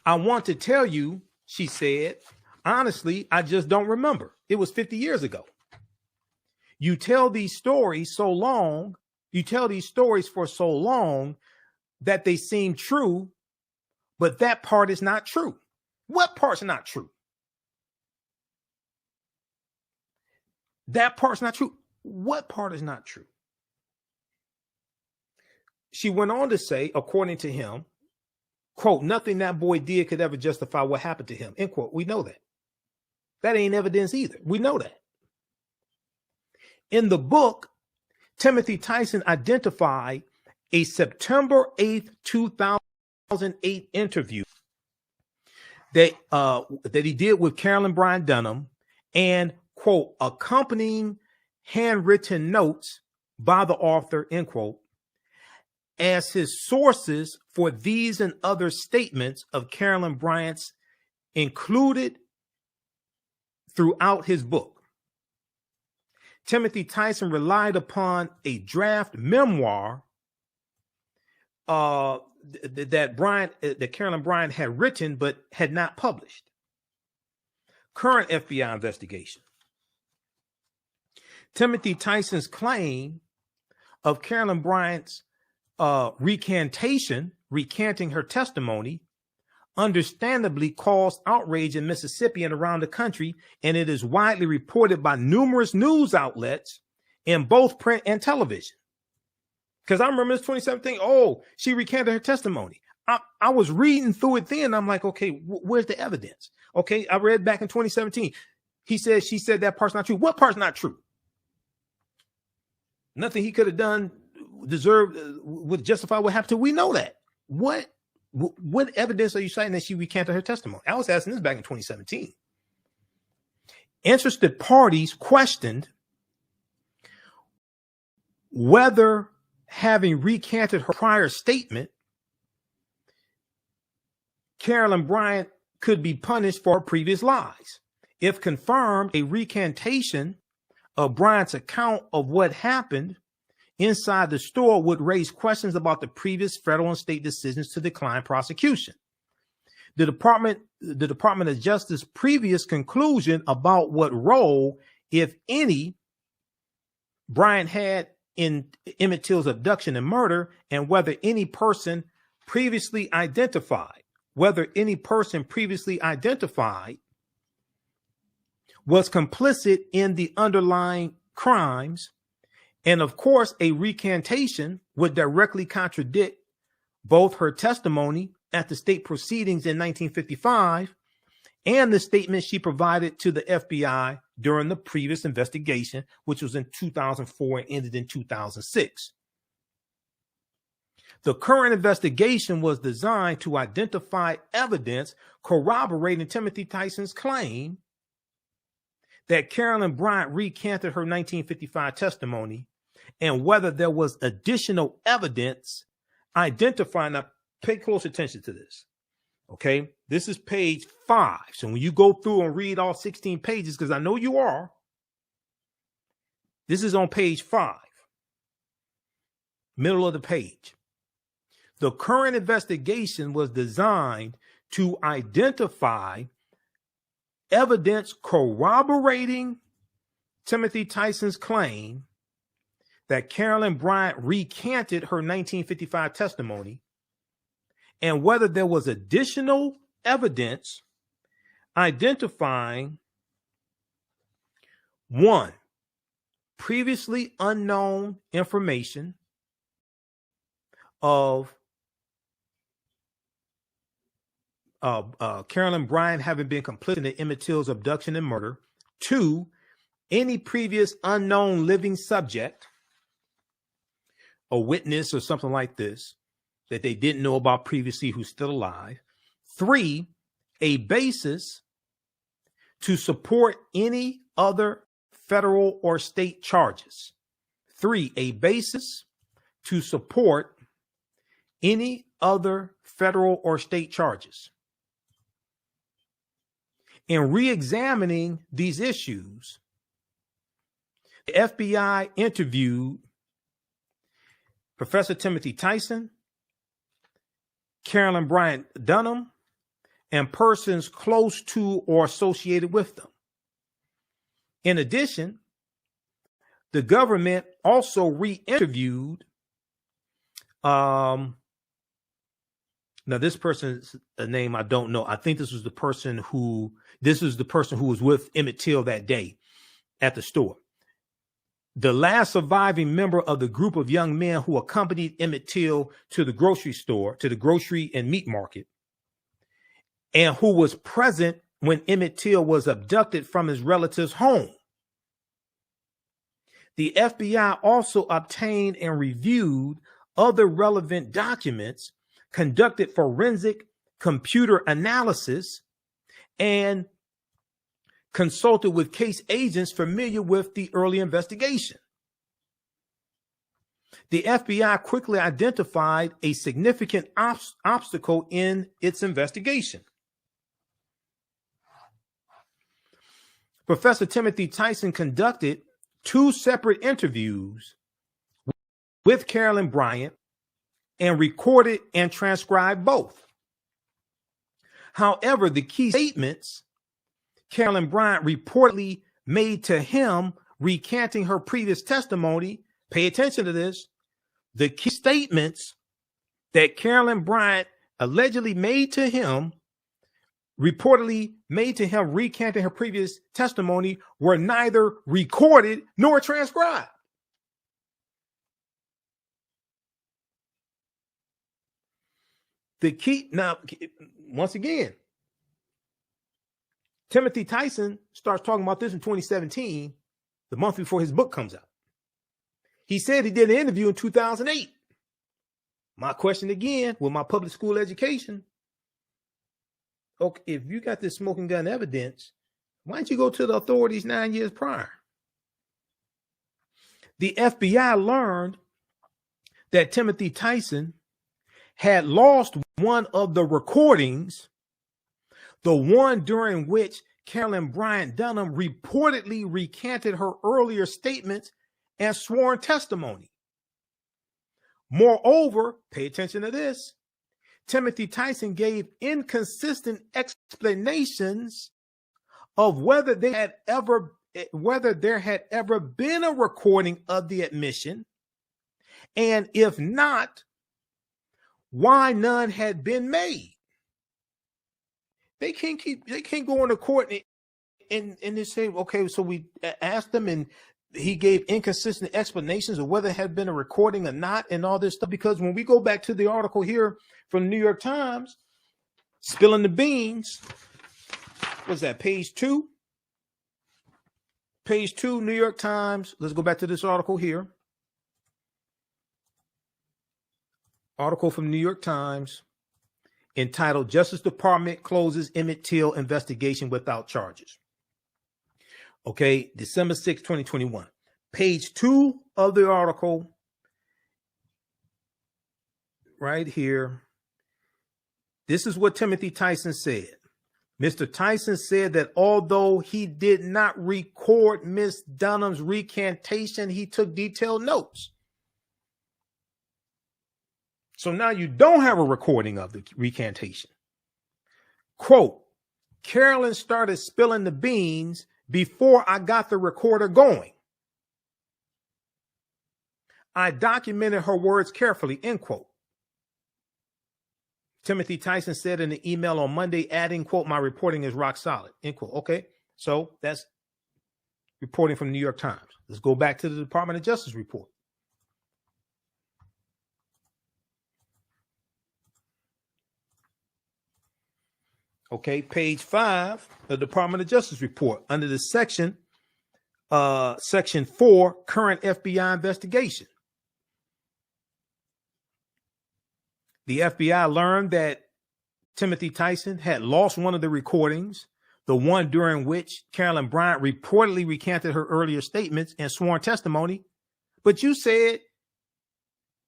I want to tell you, she said, honestly, I just don't remember. It was 50 years ago. You tell these stories so long, you tell these stories for so long that they seem true, but that part is not true. What part's not true? That part's not true. What part is not true? She went on to say, according to him, quote, nothing that boy did could ever justify what happened to him, end quote. We know that. That ain't evidence either. We know that. In the book, Timothy Tyson identified a September 8th, 2008 interview that he did with Carolyn Bryant Dunham and, quote, accompanying handwritten notes by the author, end quote, as his sources for these and other statements of Carolyn Bryant's included throughout his book. Timothy Tyson relied upon a draft memoir that Carolyn Bryant had written but had not published. Current FBI investigation. Timothy Tyson's claim of Carolyn Bryant's recanting her testimony, understandably caused outrage in Mississippi and around the country, and it is widely reported by numerous news outlets in both print and television. Because I remember this 2017, she recanted her testimony. I was reading through it then. I'm like, okay, where's the evidence? Okay, I read back in 2017. She said that part's not true. What part's not true? Nothing he could have done would justify what happened to her. We know that. What evidence are you citing that she recanted her testimony? I was asking this back in 2017. Interested parties questioned whether, having recanted her prior statement, Carolyn Bryant could be punished for her previous lies. If confirmed, a recantation of Bryant's account of what happened inside the store would raise questions about the previous federal and state decisions to decline prosecution. The Department of Justice previous conclusion about what role, if any, Bryant had in Emmett Till's abduction and murder, and whether any person previously identified was complicit in the underlying crimes. And of course, a recantation would directly contradict both her testimony at the state proceedings in 1955 and the statement she provided to the FBI during the previous investigation, which was in 2004 and ended in 2006. The current investigation was designed to identify evidence corroborating Timothy Tyson's claim that Carolyn Bryant recanted her 1955 testimony, and whether there was additional evidence identifying. Now, pay close attention to this. Okay, this is page 5. So when you go through and read all 16 pages, because I know you are, this is on page 5, middle of the page. The current investigation was designed to identify evidence corroborating Timothy Tyson's claim that Carolyn Bryant recanted her 1955 testimony, and whether there was additional evidence identifying 1, previously unknown information of Carolyn Bryant having been complicit in Emmett Till's abduction and murder. 2, any previous unknown living subject, a witness or something like this, that they didn't know about previously who's still alive. 3, a basis to support any other federal or state charges. 3, a basis to support any other federal or state charges. In re-examining these issues, the FBI interviewed Professor Timothy Tyson, Carolyn Bryant Dunham, and persons close to or associated with them. In addition, the government also re-interviewed now this person's name I don't know. I think this was the person who was with Emmett Till that day at the store. The last surviving member of the group of young men who accompanied Emmett Till to the grocery store, to the grocery and meat market, and who was present when Emmett Till was abducted from his relative's home. The FBI also obtained and reviewed other relevant documents, conducted forensic computer analysis, and consulted with case agents familiar with the early investigation. The FBI quickly identified a significant obstacle in its investigation. Professor Timothy Tyson conducted 2 separate interviews with Carolyn Bryant and recorded and transcribed both. However, the key statements Carolyn Bryant reportedly made to him recanting her previous testimony, pay attention to this, the key statements that Carolyn Bryant allegedly made to him, reportedly made to him recanting her previous testimony, were neither recorded nor transcribed. The key, now, once again, Timothy Tyson starts talking about this in 2017, the month before his book comes out. He said he did an interview in 2008. My question again, with my public school education, okay, if you got this smoking gun evidence, why didn't you go to the authorities 9 years prior? The FBI learned that Timothy Tyson had lost one of the recordings, the one during which Carolyn Bryant Dunham reportedly recanted her earlier statements and sworn testimony. Moreover, pay attention to this, Timothy Tyson gave inconsistent explanations of whether there had ever been a recording of the admission, and if not, why none had been made. They can't go into court and they say, okay, so we asked him and he gave inconsistent explanations of whether it had been a recording or not and all this stuff. Because when we go back to the article here from the New York Times, spilling the beans, what's that, page 2? Page 2, New York Times. Let's go back to this article here. Article from New York Times entitled Justice Department Closes Emmett Till Investigation Without Charges. Okay, December 6, 2021. Page 2 of the article, right here. This is what Timothy Tyson said. Mr. Tyson said that although he did not record Ms. Dunham's recantation, he took detailed notes. So now you don't have a recording of the recantation. Quote, Carolyn started spilling the beans before I got the recorder going. I documented her words carefully, end quote. Timothy Tyson said in the email on Monday, adding, quote, my reporting is rock solid, end quote. Okay, so that's reporting from the New York Times. Let's go back to the Department of Justice report. Okay, page 5, the Department of Justice report under the section 4, current FBI investigation. The FBI learned that Timothy Tyson had lost one of the recordings, the one during which Carolyn Bryant reportedly recanted her earlier statements and sworn testimony. But you said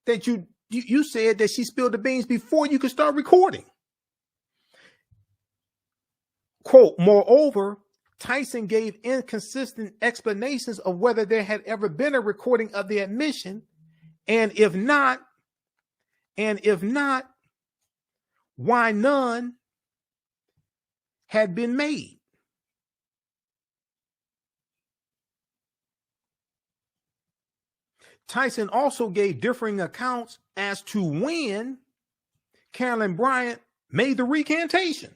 that you said that she spilled the beans before you could start recording. Quote, moreover, Tyson gave inconsistent explanations of whether there had ever been a recording of the admission, and if not, why none had been made. Tyson also gave differing accounts as to when Carolyn Bryant made the recantation.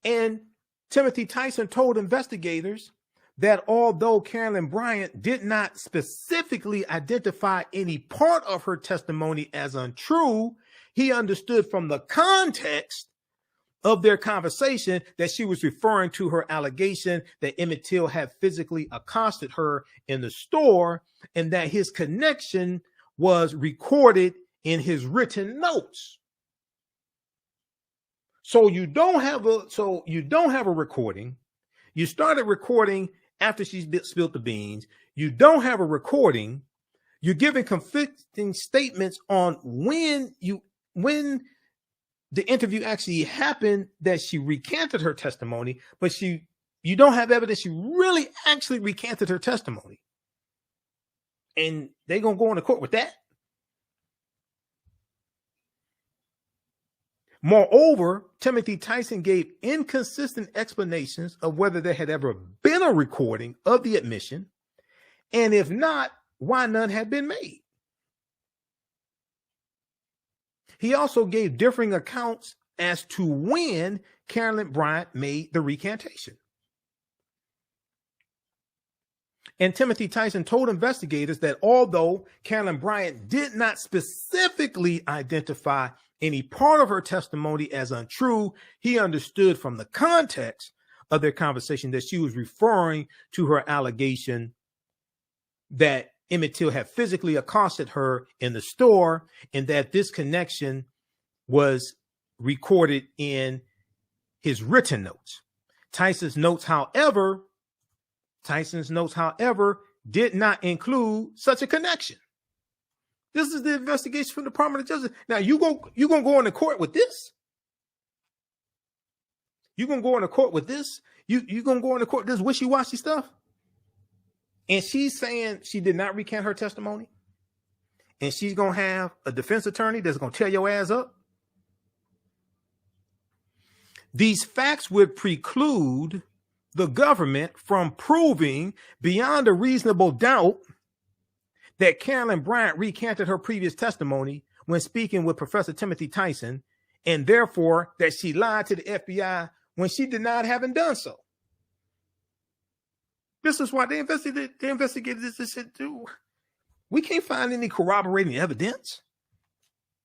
And Timothy Tyson told investigators that although Carolyn Bryant did not specifically identify any part of her testimony as untrue, he understood from the context of their conversation that she was referring to her allegation that Emmett Till had physically accosted her in the store and that his connection was recorded in his written notes. So you don't have a recording. You started recording after she spilled the beans. you don't have a recording, you're giving conflicting statements on when the interview actually happened, that she recanted her testimony, but you don't have evidence she really actually recanted her testimony. And they're going to go into court with that. Moreover, Timothy Tyson gave inconsistent explanations of whether there had ever been a recording of the admission, and if not, why none had been made. He also gave differing accounts as to when Carolyn Bryant made the recantation. And Timothy Tyson told investigators that although Carolyn Bryant did not specifically identify any part of her testimony as untrue, he understood from the context of their conversation that she was referring to her allegation that Emmett Till had physically accosted her in the store, and that this connection was recorded in his written notes. Tyson's notes, however, did not include such a connection. This is the investigation from the Department of Justice. Now you gonna go into court with this? You gonna go into court with this? You gonna go into court with this wishy-washy stuff? And she's saying she did not recant her testimony, and she's gonna have a defense attorney that's gonna tear your ass up. These facts would preclude the government from proving beyond a reasonable doubt that Carolyn Bryant recanted her previous testimony when speaking with Professor Timothy Tyson, and therefore that she lied to the FBI when she denied having done so. This is why they investigated this and said, dude, we can't find any corroborating evidence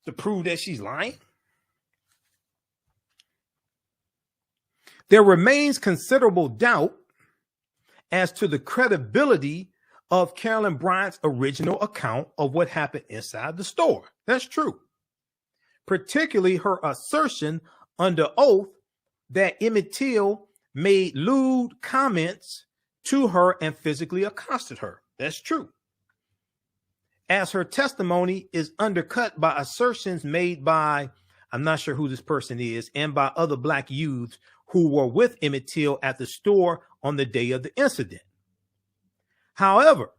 to prove that she's lying. There remains considerable doubt as to the credibility of Carolyn Bryant's original account of what happened inside the store. That's true. Particularly her assertion under oath that Emmett Till made lewd comments to her and physically accosted her. That's true. As her testimony is undercut by assertions made by, I'm not sure who this person is, and by other black youths who were with Emmett Till at the store on the day of the incident. However,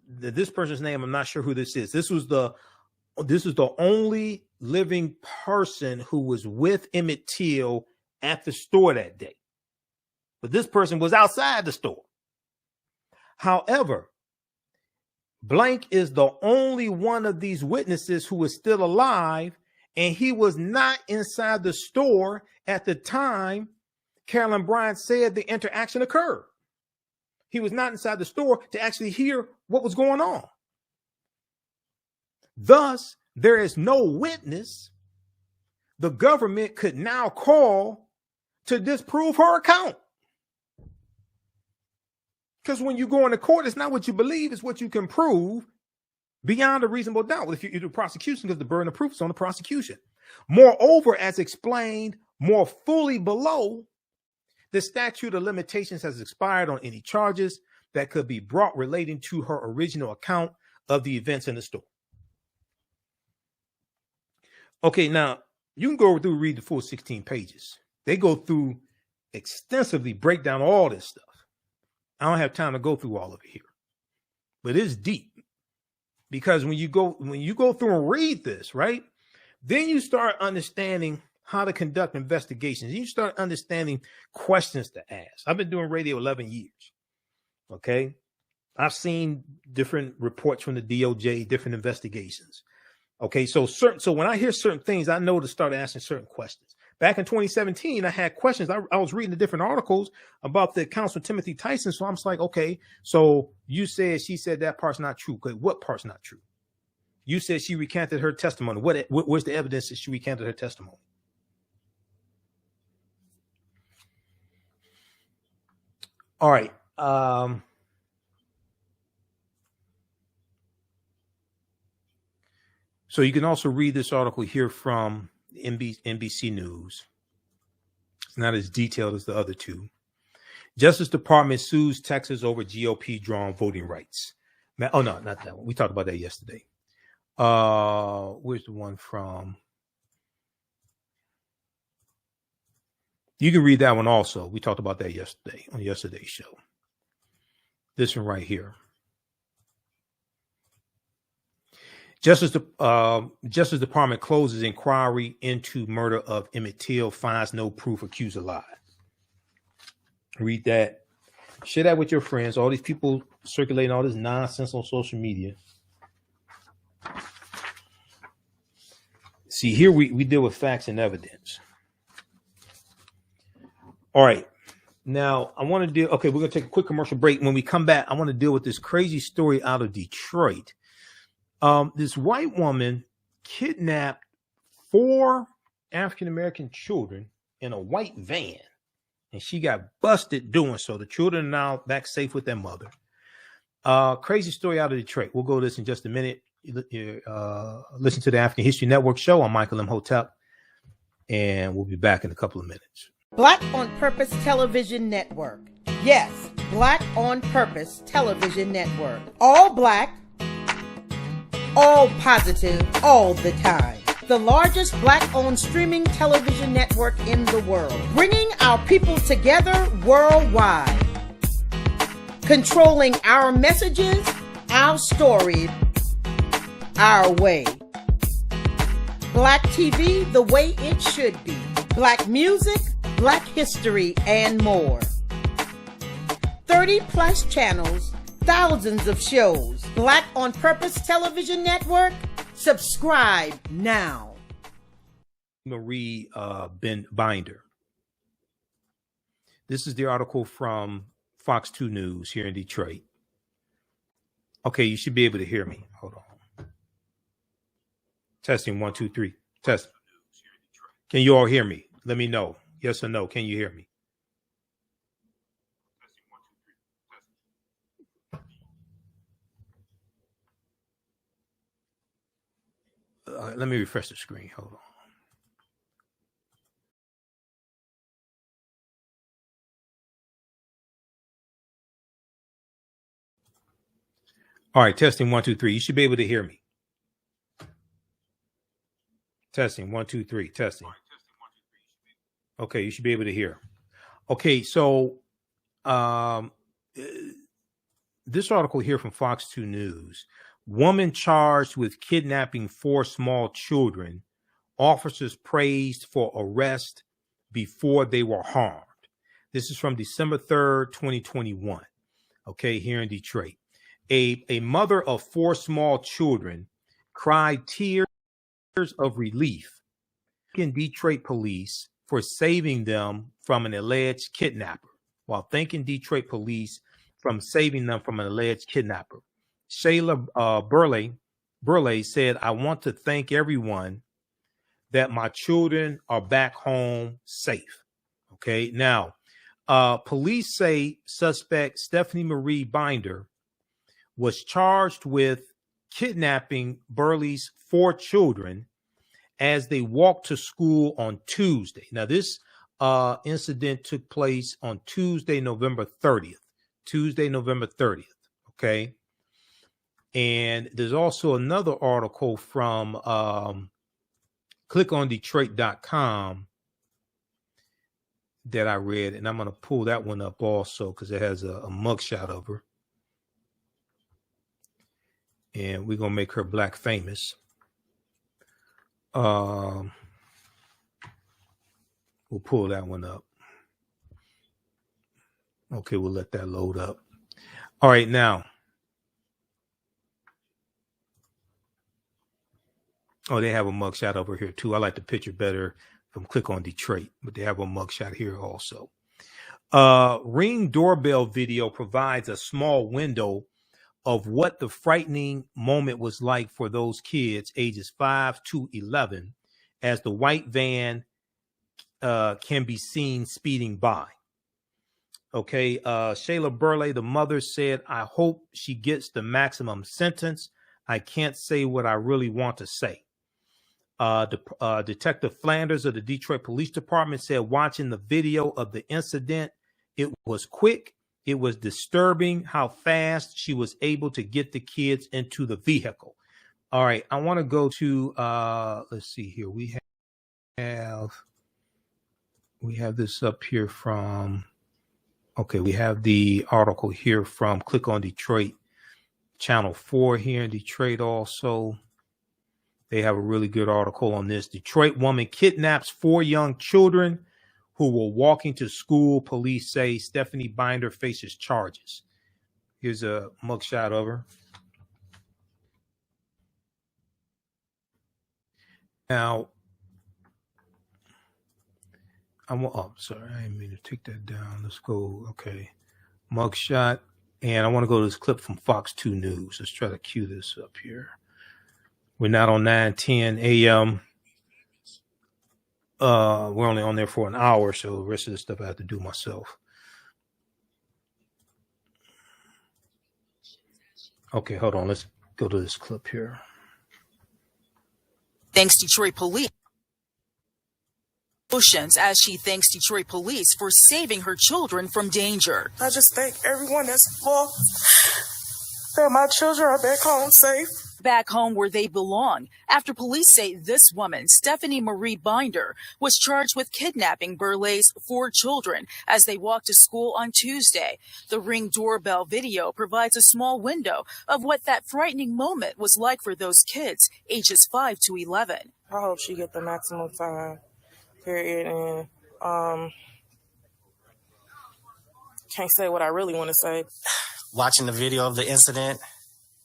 this person's name, I'm not sure who this is. This is the only living person who was with Emmett Till at the store that day. But this person was outside the store. However, blank is the only one of these witnesses who is still alive, and he was not inside the store at the time Carolyn Bryant said the interaction occurred. He was not inside the store to actually hear what was going on. Thus, there is no witness the government could now call to disprove her account. Because when you go into court, it's not what you believe, it's what you can prove beyond a reasonable doubt. If you do prosecution, because the burden of proof is on the prosecution. Moreover, as explained more fully below, the statute of limitations has expired on any charges that could be brought relating to her original account of the events in the store. Okay, now you can go through and read the full 16 pages. They go through extensively, break down all this stuff. I don't have time to go through all of it here, but it's deep, because when you go through and read this, right, then you start understanding how to conduct investigations. You start understanding questions to ask. I've been doing radio 11 years. Okay. I've seen different reports from the DOJ, different investigations. Okay. So when I hear certain things, I know to start asking certain questions. Back in 2017, I had questions. I was reading the different articles about the accounts from Timothy Tyson. So I'm just like, okay, so you said, she said that part's not true. Okay, what part's not true? You said she recanted her testimony. Where's the evidence that she recanted her testimony? All right. So you can also read this article here from NBC News. It's not as detailed as the other two. Justice Department sues Texas over GOP drawn voting rights. Oh, no, not that one. We talked about that yesterday. Where's the one from? You can read that one also. We talked about that yesterday on yesterday's show. This one right here. Justice Department closes inquiry into murder of Emmett Till, finds no proof, accused alive. Read that. Share that with your friends. All these people circulating all this nonsense on social media. See, here we deal with facts and evidence. All right. Now, I want to deal. Okay, we're going to take a quick commercial break. When we come back, I want to deal with this crazy story out of Detroit. This white woman kidnapped 4 African-American children in a white van, and she got busted doing so. The children are now back safe with their mother. Crazy story out of Detroit. We'll go to this in just a minute. Listen to the African History Network show. I'm Michael Imhotep, and we'll be back in a couple of minutes. Black on Purpose Television Network. Yes, Black on Purpose Television Network. All black, all positive, all the time. The largest black-owned streaming television network in the world. Bringing our people together worldwide. Controlling our messages, our stories, our way. Black TV the way it should be. Black music, Black history, and more. 30+ channels, thousands of shows. Black on Purpose Television Network. Subscribe now. Marie Binder. This is the article from Fox 2 News here in Detroit. Okay, you should be able to hear me. Hold on. Testing 1, 2, 3. Testing. Can you all hear me? Let me know. Yes or no. Can you hear me? Let me refresh the screen. Hold on. All right, testing 1, 2, 3. You should be able to hear me. Testing 1, 2, 3. Testing. Okay, you should be able to hear. Okay, so this article here from Fox 2 News. Woman charged with kidnapping 4 small children. Officers praised for arrest before they were harmed. This is from December 3rd, 2021. Okay, here in Detroit. A mother of 4 small children cried tears of relief in Detroit police for saving them from an alleged kidnapper, while thanking Detroit police from saving them from an alleged kidnapper. Shayla Burley said, "I want to thank everyone that my children are back home safe." Okay, now, police say suspect Stephanie Marie Binder was charged with kidnapping Burley's 4 children as they walked to school on Tuesday. Now, this incident took place on Tuesday, November 30th. Tuesday, November 30th. Okay. And there's also another article from clickondetroit.com that I read, and I'm going to pull that one up also because it has a mugshot of her. And we're going to make her black famous. We'll pull that one up. Okay, we'll let that load up. All right, now. Oh, they have a mugshot over here too. I like the picture better from Click on Detroit, but they have a mugshot here also. Ring doorbell video provides a small window of what the frightening moment was like for those kids ages 5 to 11 as the white van can be seen speeding by. Okay, Shayla Burley, the mother, said, "I hope she gets the maximum sentence. I can't say what I really want to say." Detective Flanders of the Detroit Police Department said watching the video of the incident It was quick. It was disturbing how fast she was able to get the kids into the vehicle. All right, I want to go to let's see here. We have this up here from, okay, we have the article here from Click on Detroit, Channel 4 here in Detroit also. They have a really good article on this. Detroit woman kidnaps 4 young children who were walking to school. Police say Stephanie Binder faces charges. Here's a mugshot of her. Now, sorry, I didn't mean to take that down. Let's go. Okay. Mugshot. And I want to go to this clip from Fox 2 News. Let's try to cue this up here. We're not on 9:10 a.m. We're only on there for an hour, so the rest of the stuff I have to do myself. Okay, hold on. Let's go to this clip here. Thanks Detroit police. As she thanks Detroit police for saving her children from danger. I just thank everyone that's involved that my children are back home safe. Back home where they belong, after police say this woman, Stephanie Marie Binder, was charged with kidnapping Burleigh's 4 children as they walked to school on Tuesday. The Ring doorbell video provides a small window of what that frightening moment was like for those kids, ages 5 to 11. I hope she get the maximum time, period, and can't say what I really want to say. Watching the video of the incident,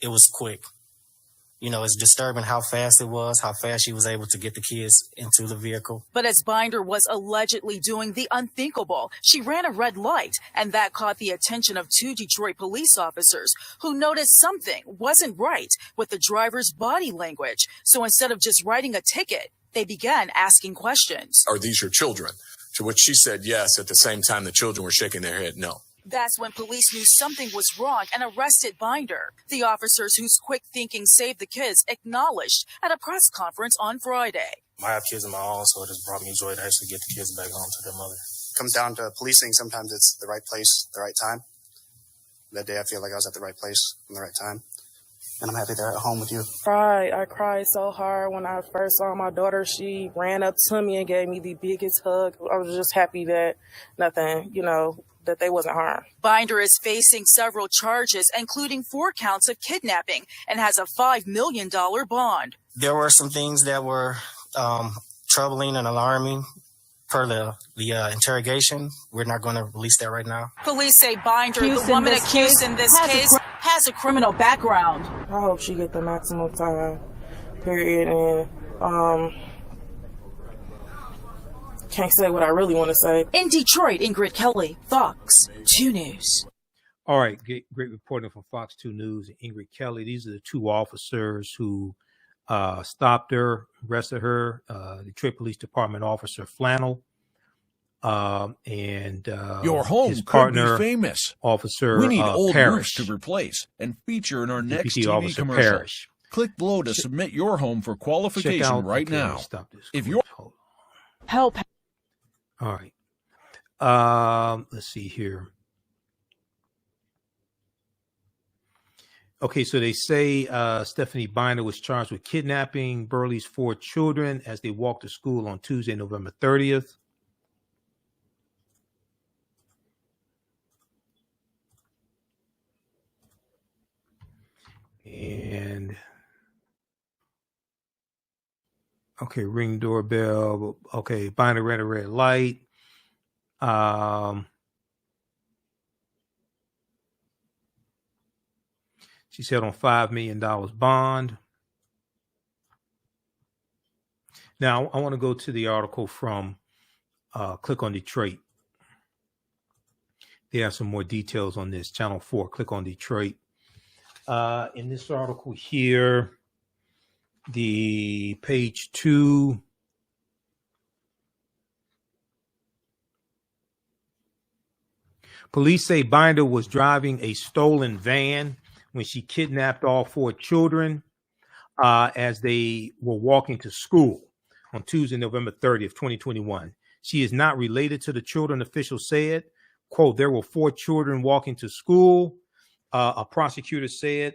it was quick. You know, it's disturbing how fast it was, how fast she was able to get the kids into the vehicle. But as Binder was allegedly doing the unthinkable, she ran a red light, and that caught the attention of 2 Detroit police officers who noticed something wasn't right with the driver's body language. So instead of just writing a ticket, they began asking questions. Are these your children? To which she said yes. At the same time, the children were shaking their head no. That's when police knew something was wrong and arrested Binder. The officers whose quick thinking saved the kids acknowledged at a press conference on Friday. I have kids of my own, so it has brought me joy to actually get the kids back home to their mother. It comes down to policing. Sometimes it's the right place, the right time. That day I feel like I was at the right place in the right time. And I'm happy they're at home with you. I cried so hard when I first saw my daughter. She ran up to me and gave me the biggest hug. I was just happy that nothing, that they wasn't harmed. Binder is facing several charges, including 4 counts of kidnapping, and has a $5 million bond. There were some things that were troubling and alarming per the interrogation. We're not going to release that right now. Police say Binder, the woman accused in this case, has a criminal background. I hope she get the maximum time, period, and can't say what I really want to say. In Detroit, Ingrid Kelly, Fox 2 News. All right, great reporting from Fox 2 News and Ingrid Kelly. These are the 2 officers who stopped her, arrested her. Detroit Police Department Officer Flannel and your home his could partner, be famous. Officer we need old Parrish roofs to replace and feature in our Deputy next TV Officer commercial. Parrish. Click below to submit your home for qualification right now. Stop this. If you're help. All right. Let's see here. Okay, so they say Stephanie Binder was charged with kidnapping Burleigh's 4 children as they walked to school on Tuesday, November 30th. And okay, Ring doorbell. Okay, Binder ran a red light. She's held on $5 million bond. Now, I want to go to the article from Click on Detroit. They have some more details on this. Channel 4, Click on Detroit. In this article here, the page 2. Police say Binder was driving a stolen van when she kidnapped all 4 children as they were walking to school on Tuesday, November 30th, 2021. She is not related to the children, officials said. Quote, there were 4 children walking to school. A prosecutor said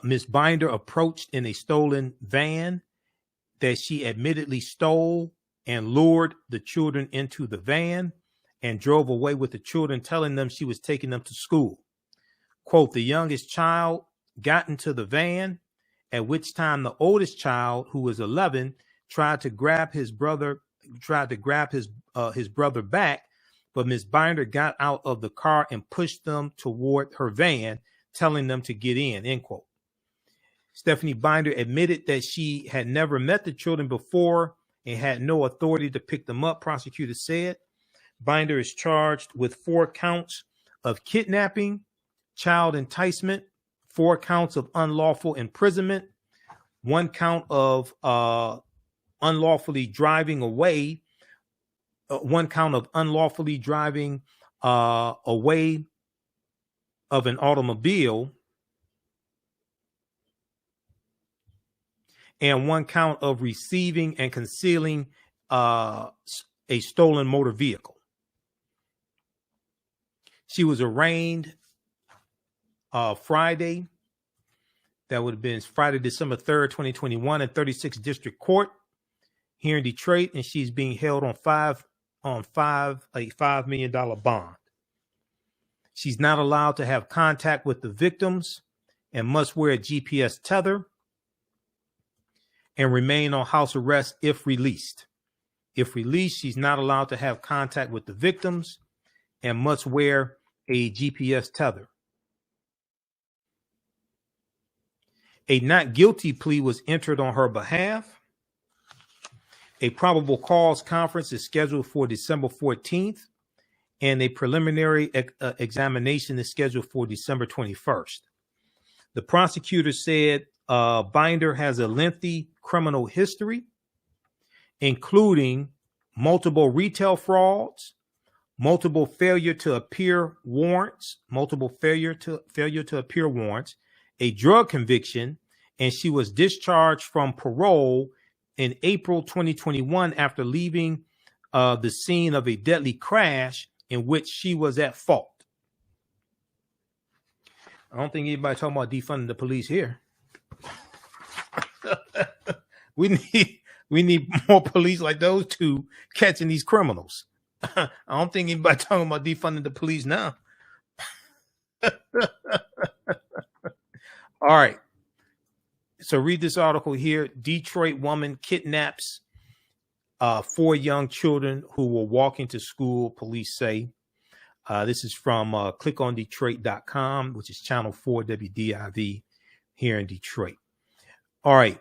Ms. Binder approached in a stolen van that she admittedly stole and lured the children into the van and drove away with the children, telling them she was taking them to school. Quote, the youngest child got into the van, at which time the oldest child, who was 11, tried to grab his brother back, but Ms. Binder got out of the car and pushed them toward her van, telling them to get in, end quote. Stephanie Binder admitted that she had never met the children before and had no authority to pick them up, prosecutors said. Binder is charged with 4 counts of kidnapping, child enticement, 4 counts of unlawful imprisonment, 1 count of unlawfully driving away, 1 count of unlawfully driving away of an automobile, and 1 count of receiving and concealing a stolen motor vehicle. She was arraigned Friday. That would have been Friday, December 3rd, 2021, in 36th District Court here in Detroit, and she's being held on a $5 million bond. She's not allowed to have contact with the victims and must wear a GPS tether and remain on house arrest if released. If released, she's not allowed to have contact with the victims and must wear a GPS tether. A not guilty plea was entered on her behalf. A probable cause conference is scheduled for December 14th, and a preliminary examination is scheduled for December 21st. The prosecutor said Binder has a lengthy criminal history, including multiple retail frauds, multiple failure to appear warrants, a drug conviction, and she was discharged from parole in April 2021 after leaving the scene of a deadly crash in which she was at fault. I don't think anybody talking about defunding the police here. We need more police like those 2 catching these criminals. I don't think anybody talking about defunding the police now. All right. So read this article here. Detroit woman kidnaps 4 young children who were walking to school, police say. This is from clickondetroit.com, which is channel 4 WDIV here in Detroit. All right.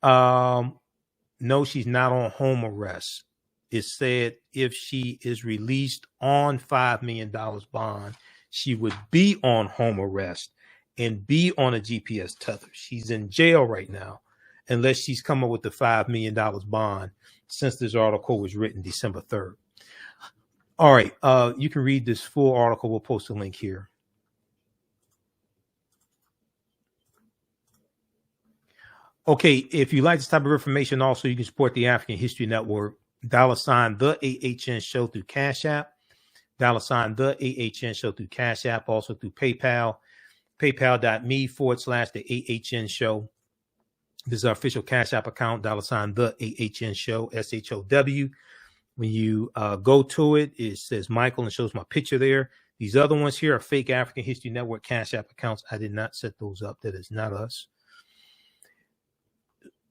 No, she's not on home arrest. It said if she is released on $5 million bond, she would be on home arrest and be on a GPS tether. She's in jail right now, unless she's come up with the $5 million bond since this article was written December 3rd. All right. You can read this full article. We'll post a link here. Okay. If you like this type of information, also, you can support the African History Network. $ the AHN show through Cash App. $ the AHN show through Cash App. Also through PayPal. PayPal.me/the AHN show. This is our official Cash App account. $ the AHN show. SHOW. When you go to it, it says Michael and shows my picture there. These other ones here are fake African History Network Cash App accounts. I did not set those up. That is not us.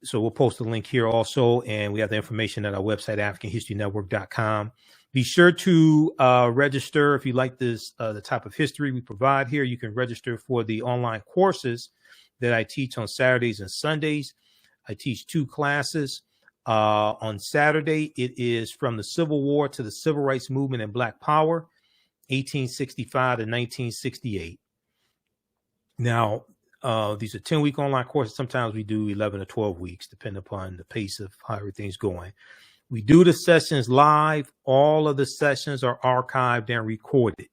So we'll post a link here also, and we have the information at our website, AfricanHistoryNetwork.com. Be sure to register if you like this, the type of history we provide here. You can register for the online courses that I teach on Saturdays and Sundays. I teach 2 classes. On Saturday, it is from the Civil War to the Civil Rights Movement and Black Power, 1865 to 1968. Now, these are 10-week online courses. Sometimes we do 11 or 12 weeks, depending upon the pace of how everything's going. We do the sessions live. All of the sessions are archived and recorded.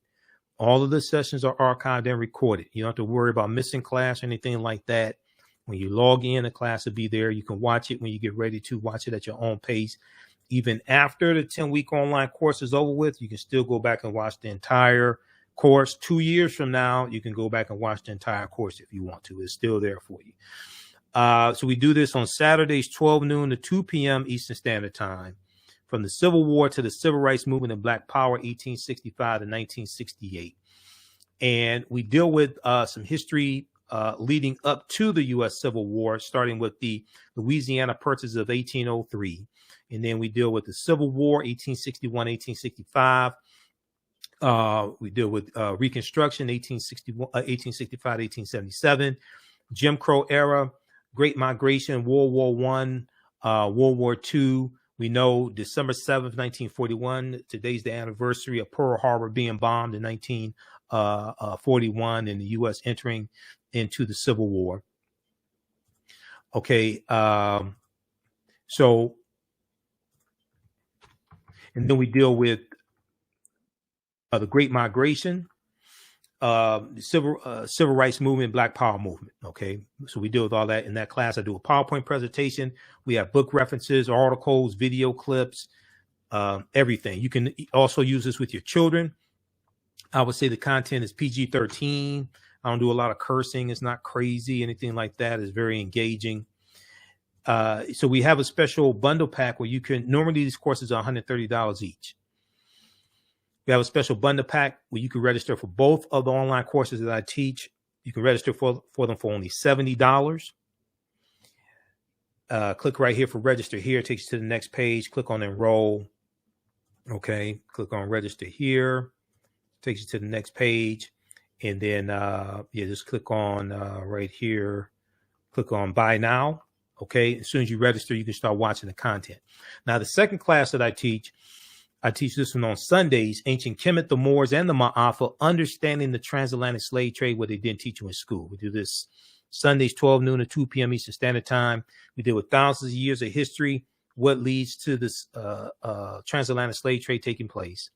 All of the sessions are archived and recorded. You don't have to worry about missing class or anything like that. When you log in, the class will be there. You can watch it when you get ready to watch it at your own pace. even after the 10-week online course is over with, you can still go back and watch the entire course. 2 years from now, you can go back and watch the entire course if you want to. It's still there for you. So we do this on Saturdays, 12 noon to 2 p.m. Eastern Standard Time. From the Civil War to the Civil Rights Movement and Black Power, 1865 to 1968. And we deal with some history leading up to the U.S. Civil War, starting with the Louisiana Purchase of 1803. And then we deal with the Civil War, 1861, 1865. We deal with Reconstruction, 1865 to 1877. Jim Crow era, Great Migration, World War I, World War II. We know December 7th, 1941, today's the anniversary of Pearl Harbor being bombed in 1941 and the U.S. entering into the Civil War. Okay, so, and then we deal with the Great Migration, civil rights movement, Black Power movement. Okay, so we deal with all that in that class. I do a PowerPoint presentation. We have book references, articles, video clips, everything. You can also use this with your children. I would say the content is PG-13. I don't do a lot of cursing. It's not crazy, anything like that. It's very engaging. So we have a special bundle pack where you can, normally these courses are $130 each. We have a special bundle pack where you can register for both of the online courses that I teach. You can register for them for only $70. Click right here for register here. It takes you to the next page. Click on enroll. Okay. Click on register here. Takes you to the next page. And then, just click on right here. Click on buy now. Okay. As soon as you register, you can start watching the content. Now, the second class that I teach this one on Sundays, Ancient Kemet, the Moors, and the Ma'afa, Understanding the Transatlantic Slave Trade, what they didn't teach you in school. We do this Sundays, 12 noon to 2 p.m. Eastern Standard Time. We deal with thousands of years of history, what leads to this transatlantic slave trade taking place.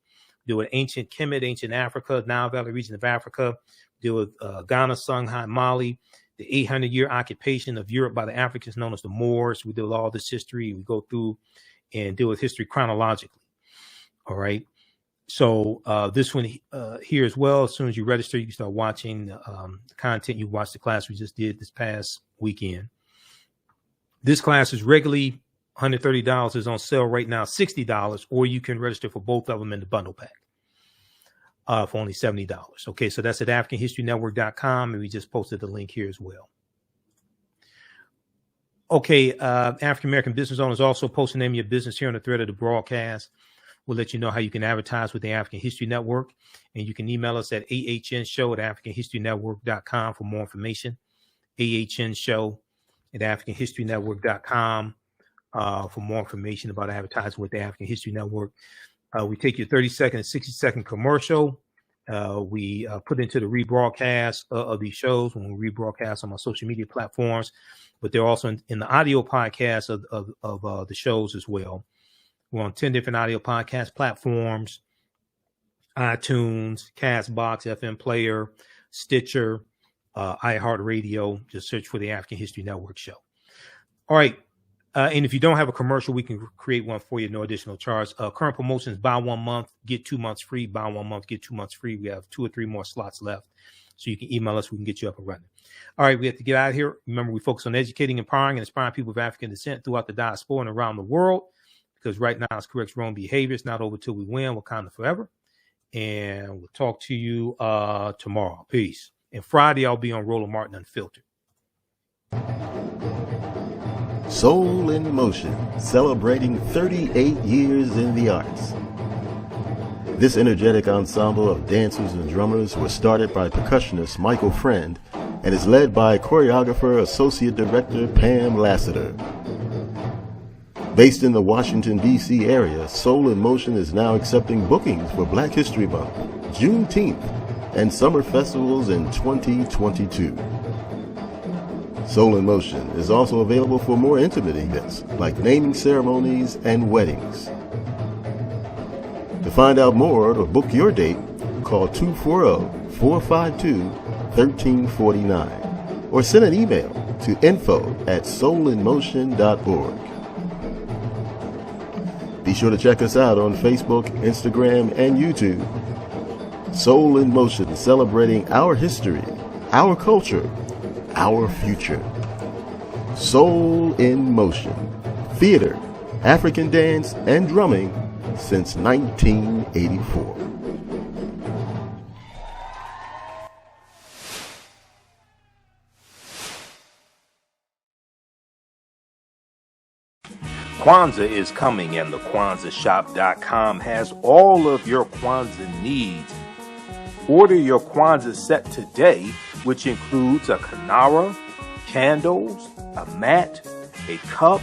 We deal with Ancient Kemet, Ancient Africa, Nile Valley region of Africa. We deal with Ghana, Songhai, Mali, the 800-year occupation of Europe by the Africans known as the Moors. We deal with all this history. We go through and deal with history chronologically. All right. So this one here as well, as soon as you register, you can start watching the content. You watch the class we just did this past weekend. This class is regularly $130. Is on sale right now, $60, or you can register for both of them in the bundle pack for only $70. Okay, so that's at AfricanHistoryNetwork.com, and we just posted the link here as well. Okay, African American business owners also post the name of your business here on the thread of the broadcast. We'll let you know how you can advertise with the African History Network. And you can email us at AHNshow@AfricanHistoryNetwork.com for more information. AHNshow@AfricanHistoryNetwork.com for more information about advertising with the African History Network. We take your 30-second and 60-second commercial. We put into the rebroadcast of these shows when we rebroadcast on my social media platforms. But they're also in the audio podcast of the shows as well. We're on 10 different audio podcast platforms: iTunes, Castbox, FM Player, Stitcher, iHeartRadio. Just search for the African History Network show. All right. And if you don't have a commercial, we can create one for you, no additional charge. Current promotions: buy 1 month, get 2 months free. Buy 1 month, get 2 months free. We have 2 or 3 more slots left. So you can email us. We can get you up and running. All right. We have to get out of here. Remember, we focus on educating, empowering, and inspiring people of African descent throughout the diaspora and around the world. Because right now it's correct wrong behavior. It's not over till we win. Wakanda forever. And we'll talk to you tomorrow. Peace. And Friday, I'll be on Roland Martin Unfiltered. Soul in Motion, celebrating 38 years in the arts. This energetic ensemble of dancers and drummers was started by percussionist Michael Friend and is led by choreographer Associate Director Pam Lassiter. Based in the Washington, D.C. area, Soul in Motion is now accepting bookings for Black History Month, Juneteenth, and summer festivals in 2022. Soul in Motion is also available for more intimate events like naming ceremonies and weddings. To find out more or to book your date, call 240-452-1349 or send an email to info@soulinmotion.org. Be sure to check us out on Facebook, Instagram, and YouTube. Soul in Motion, celebrating our history, our culture, our future. Soul in Motion. Theater, African dance, and drumming since 1984. Kwanzaa is coming, and the KwanzaaShop.com has all of your Kwanzaa needs. Order your Kwanzaa set today, which includes a kinara, candles, a mat, a cup,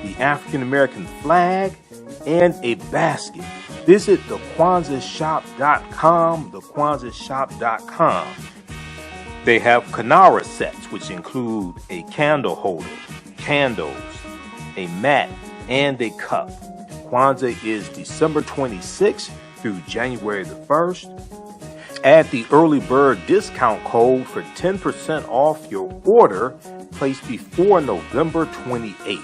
the African American flag, and a basket. Visit the KwanzaaShop.com, TheAHNShow.com. They have kinara sets, which include a candle holder, candles, a mat, and a cup. Kwanzaa is December 26th through January the 1st. Add the early bird discount code for 10% off your order placed before November 28th.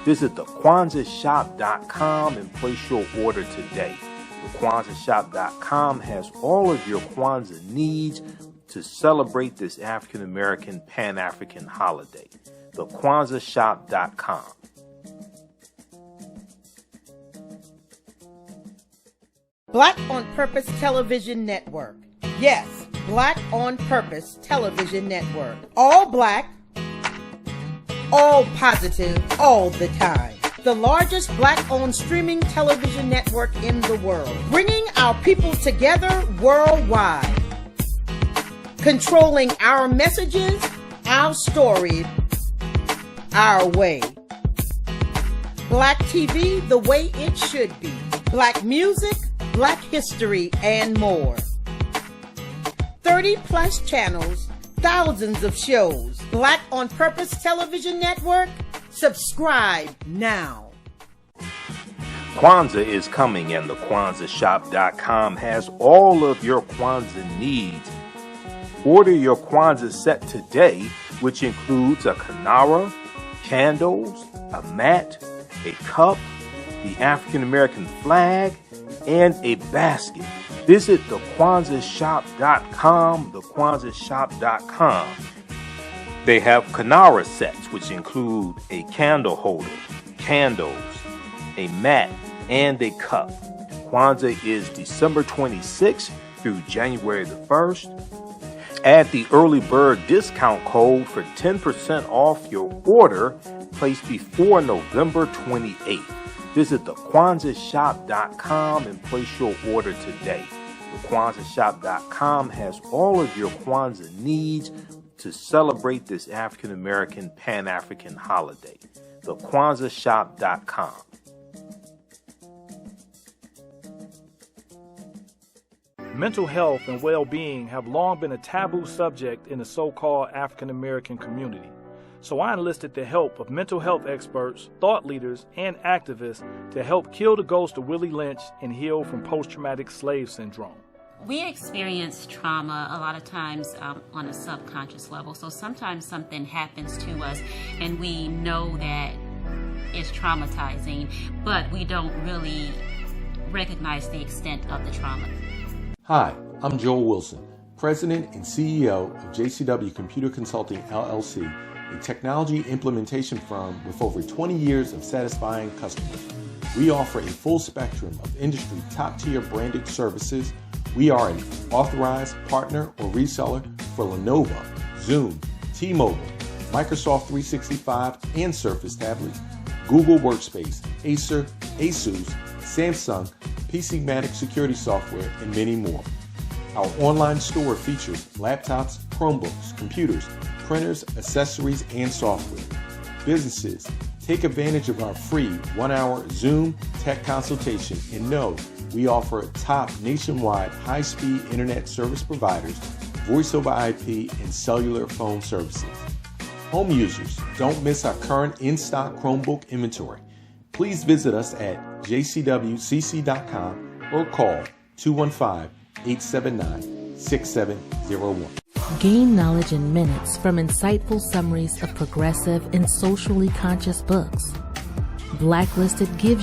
Visit the KwanzaaShop.com and place your order today. The KwanzaaShop.com has all of your Kwanzaa needs to celebrate this African American Pan-African holiday. The KwanzaaShop.com. Black on Purpose Television Network. Yes, Black on Purpose Television Network. All black, all positive, all the time. The largest black-owned streaming television network in the world. Bringing our people together worldwide. Controlling our messages, our stories, our way. Black TV the way it should be. Black music, Black history, and more. 30 plus channels, thousands of shows. Black on Purpose Television Network. Subscribe now. Kwanzaa is coming, and the KwanzaaShop.com has all of your Kwanzaa needs. Order your Kwanzaa set today, which includes a kinara, candles, a mat, a cup, the African American flag, and a basket. Visit the KwanzaaShop.com, TheAHNShow.com. They have kinara sets, which include a candle holder, candles, a mat, and a cup. Kwanzaa is December 26th through January the 1st. Add the early bird discount code for 10% off your order placed before November 28th. Visit the KwanzaaShop.com and place your order today. The KwanzaaShop.com has all of your Kwanzaa needs to celebrate this African American Pan-African holiday. The KwanzaaShop.com. Mental health and well-being have long been a taboo subject in the so-called African American community. So I enlisted the help of mental health experts, thought leaders, and activists to help kill the ghost of Willie Lynch and heal from post-traumatic slave syndrome. We experience trauma a lot of times on a subconscious level. So sometimes something happens to us and we know that it's traumatizing, but we don't really recognize the extent of the trauma. Hi, I'm Joel Wilson, President and CEO of JCW Computer Consulting, LLC, a technology implementation firm with over 20 years of satisfying customers. We offer a full spectrum of industry top-tier branded services. We are an authorized partner or reseller for Lenovo, Zoom, T-Mobile, Microsoft 365 and Surface tablets, Google Workspace, Acer, Asus, Samsung, PCmatic security software, and many more. Our online store features laptops, Chromebooks, computers, printers, accessories, and software. Businesses, take advantage of our free 1-hour Zoom tech consultation and know we offer top nationwide high-speed internet service providers, voice over IP, and cellular phone services. Home users, don't miss our current in-stock Chromebook inventory. Please visit us at jcwcc.com or call 215-879-6701. Gain knowledge in minutes from insightful summaries of progressive and socially conscious books. Blacklisted gives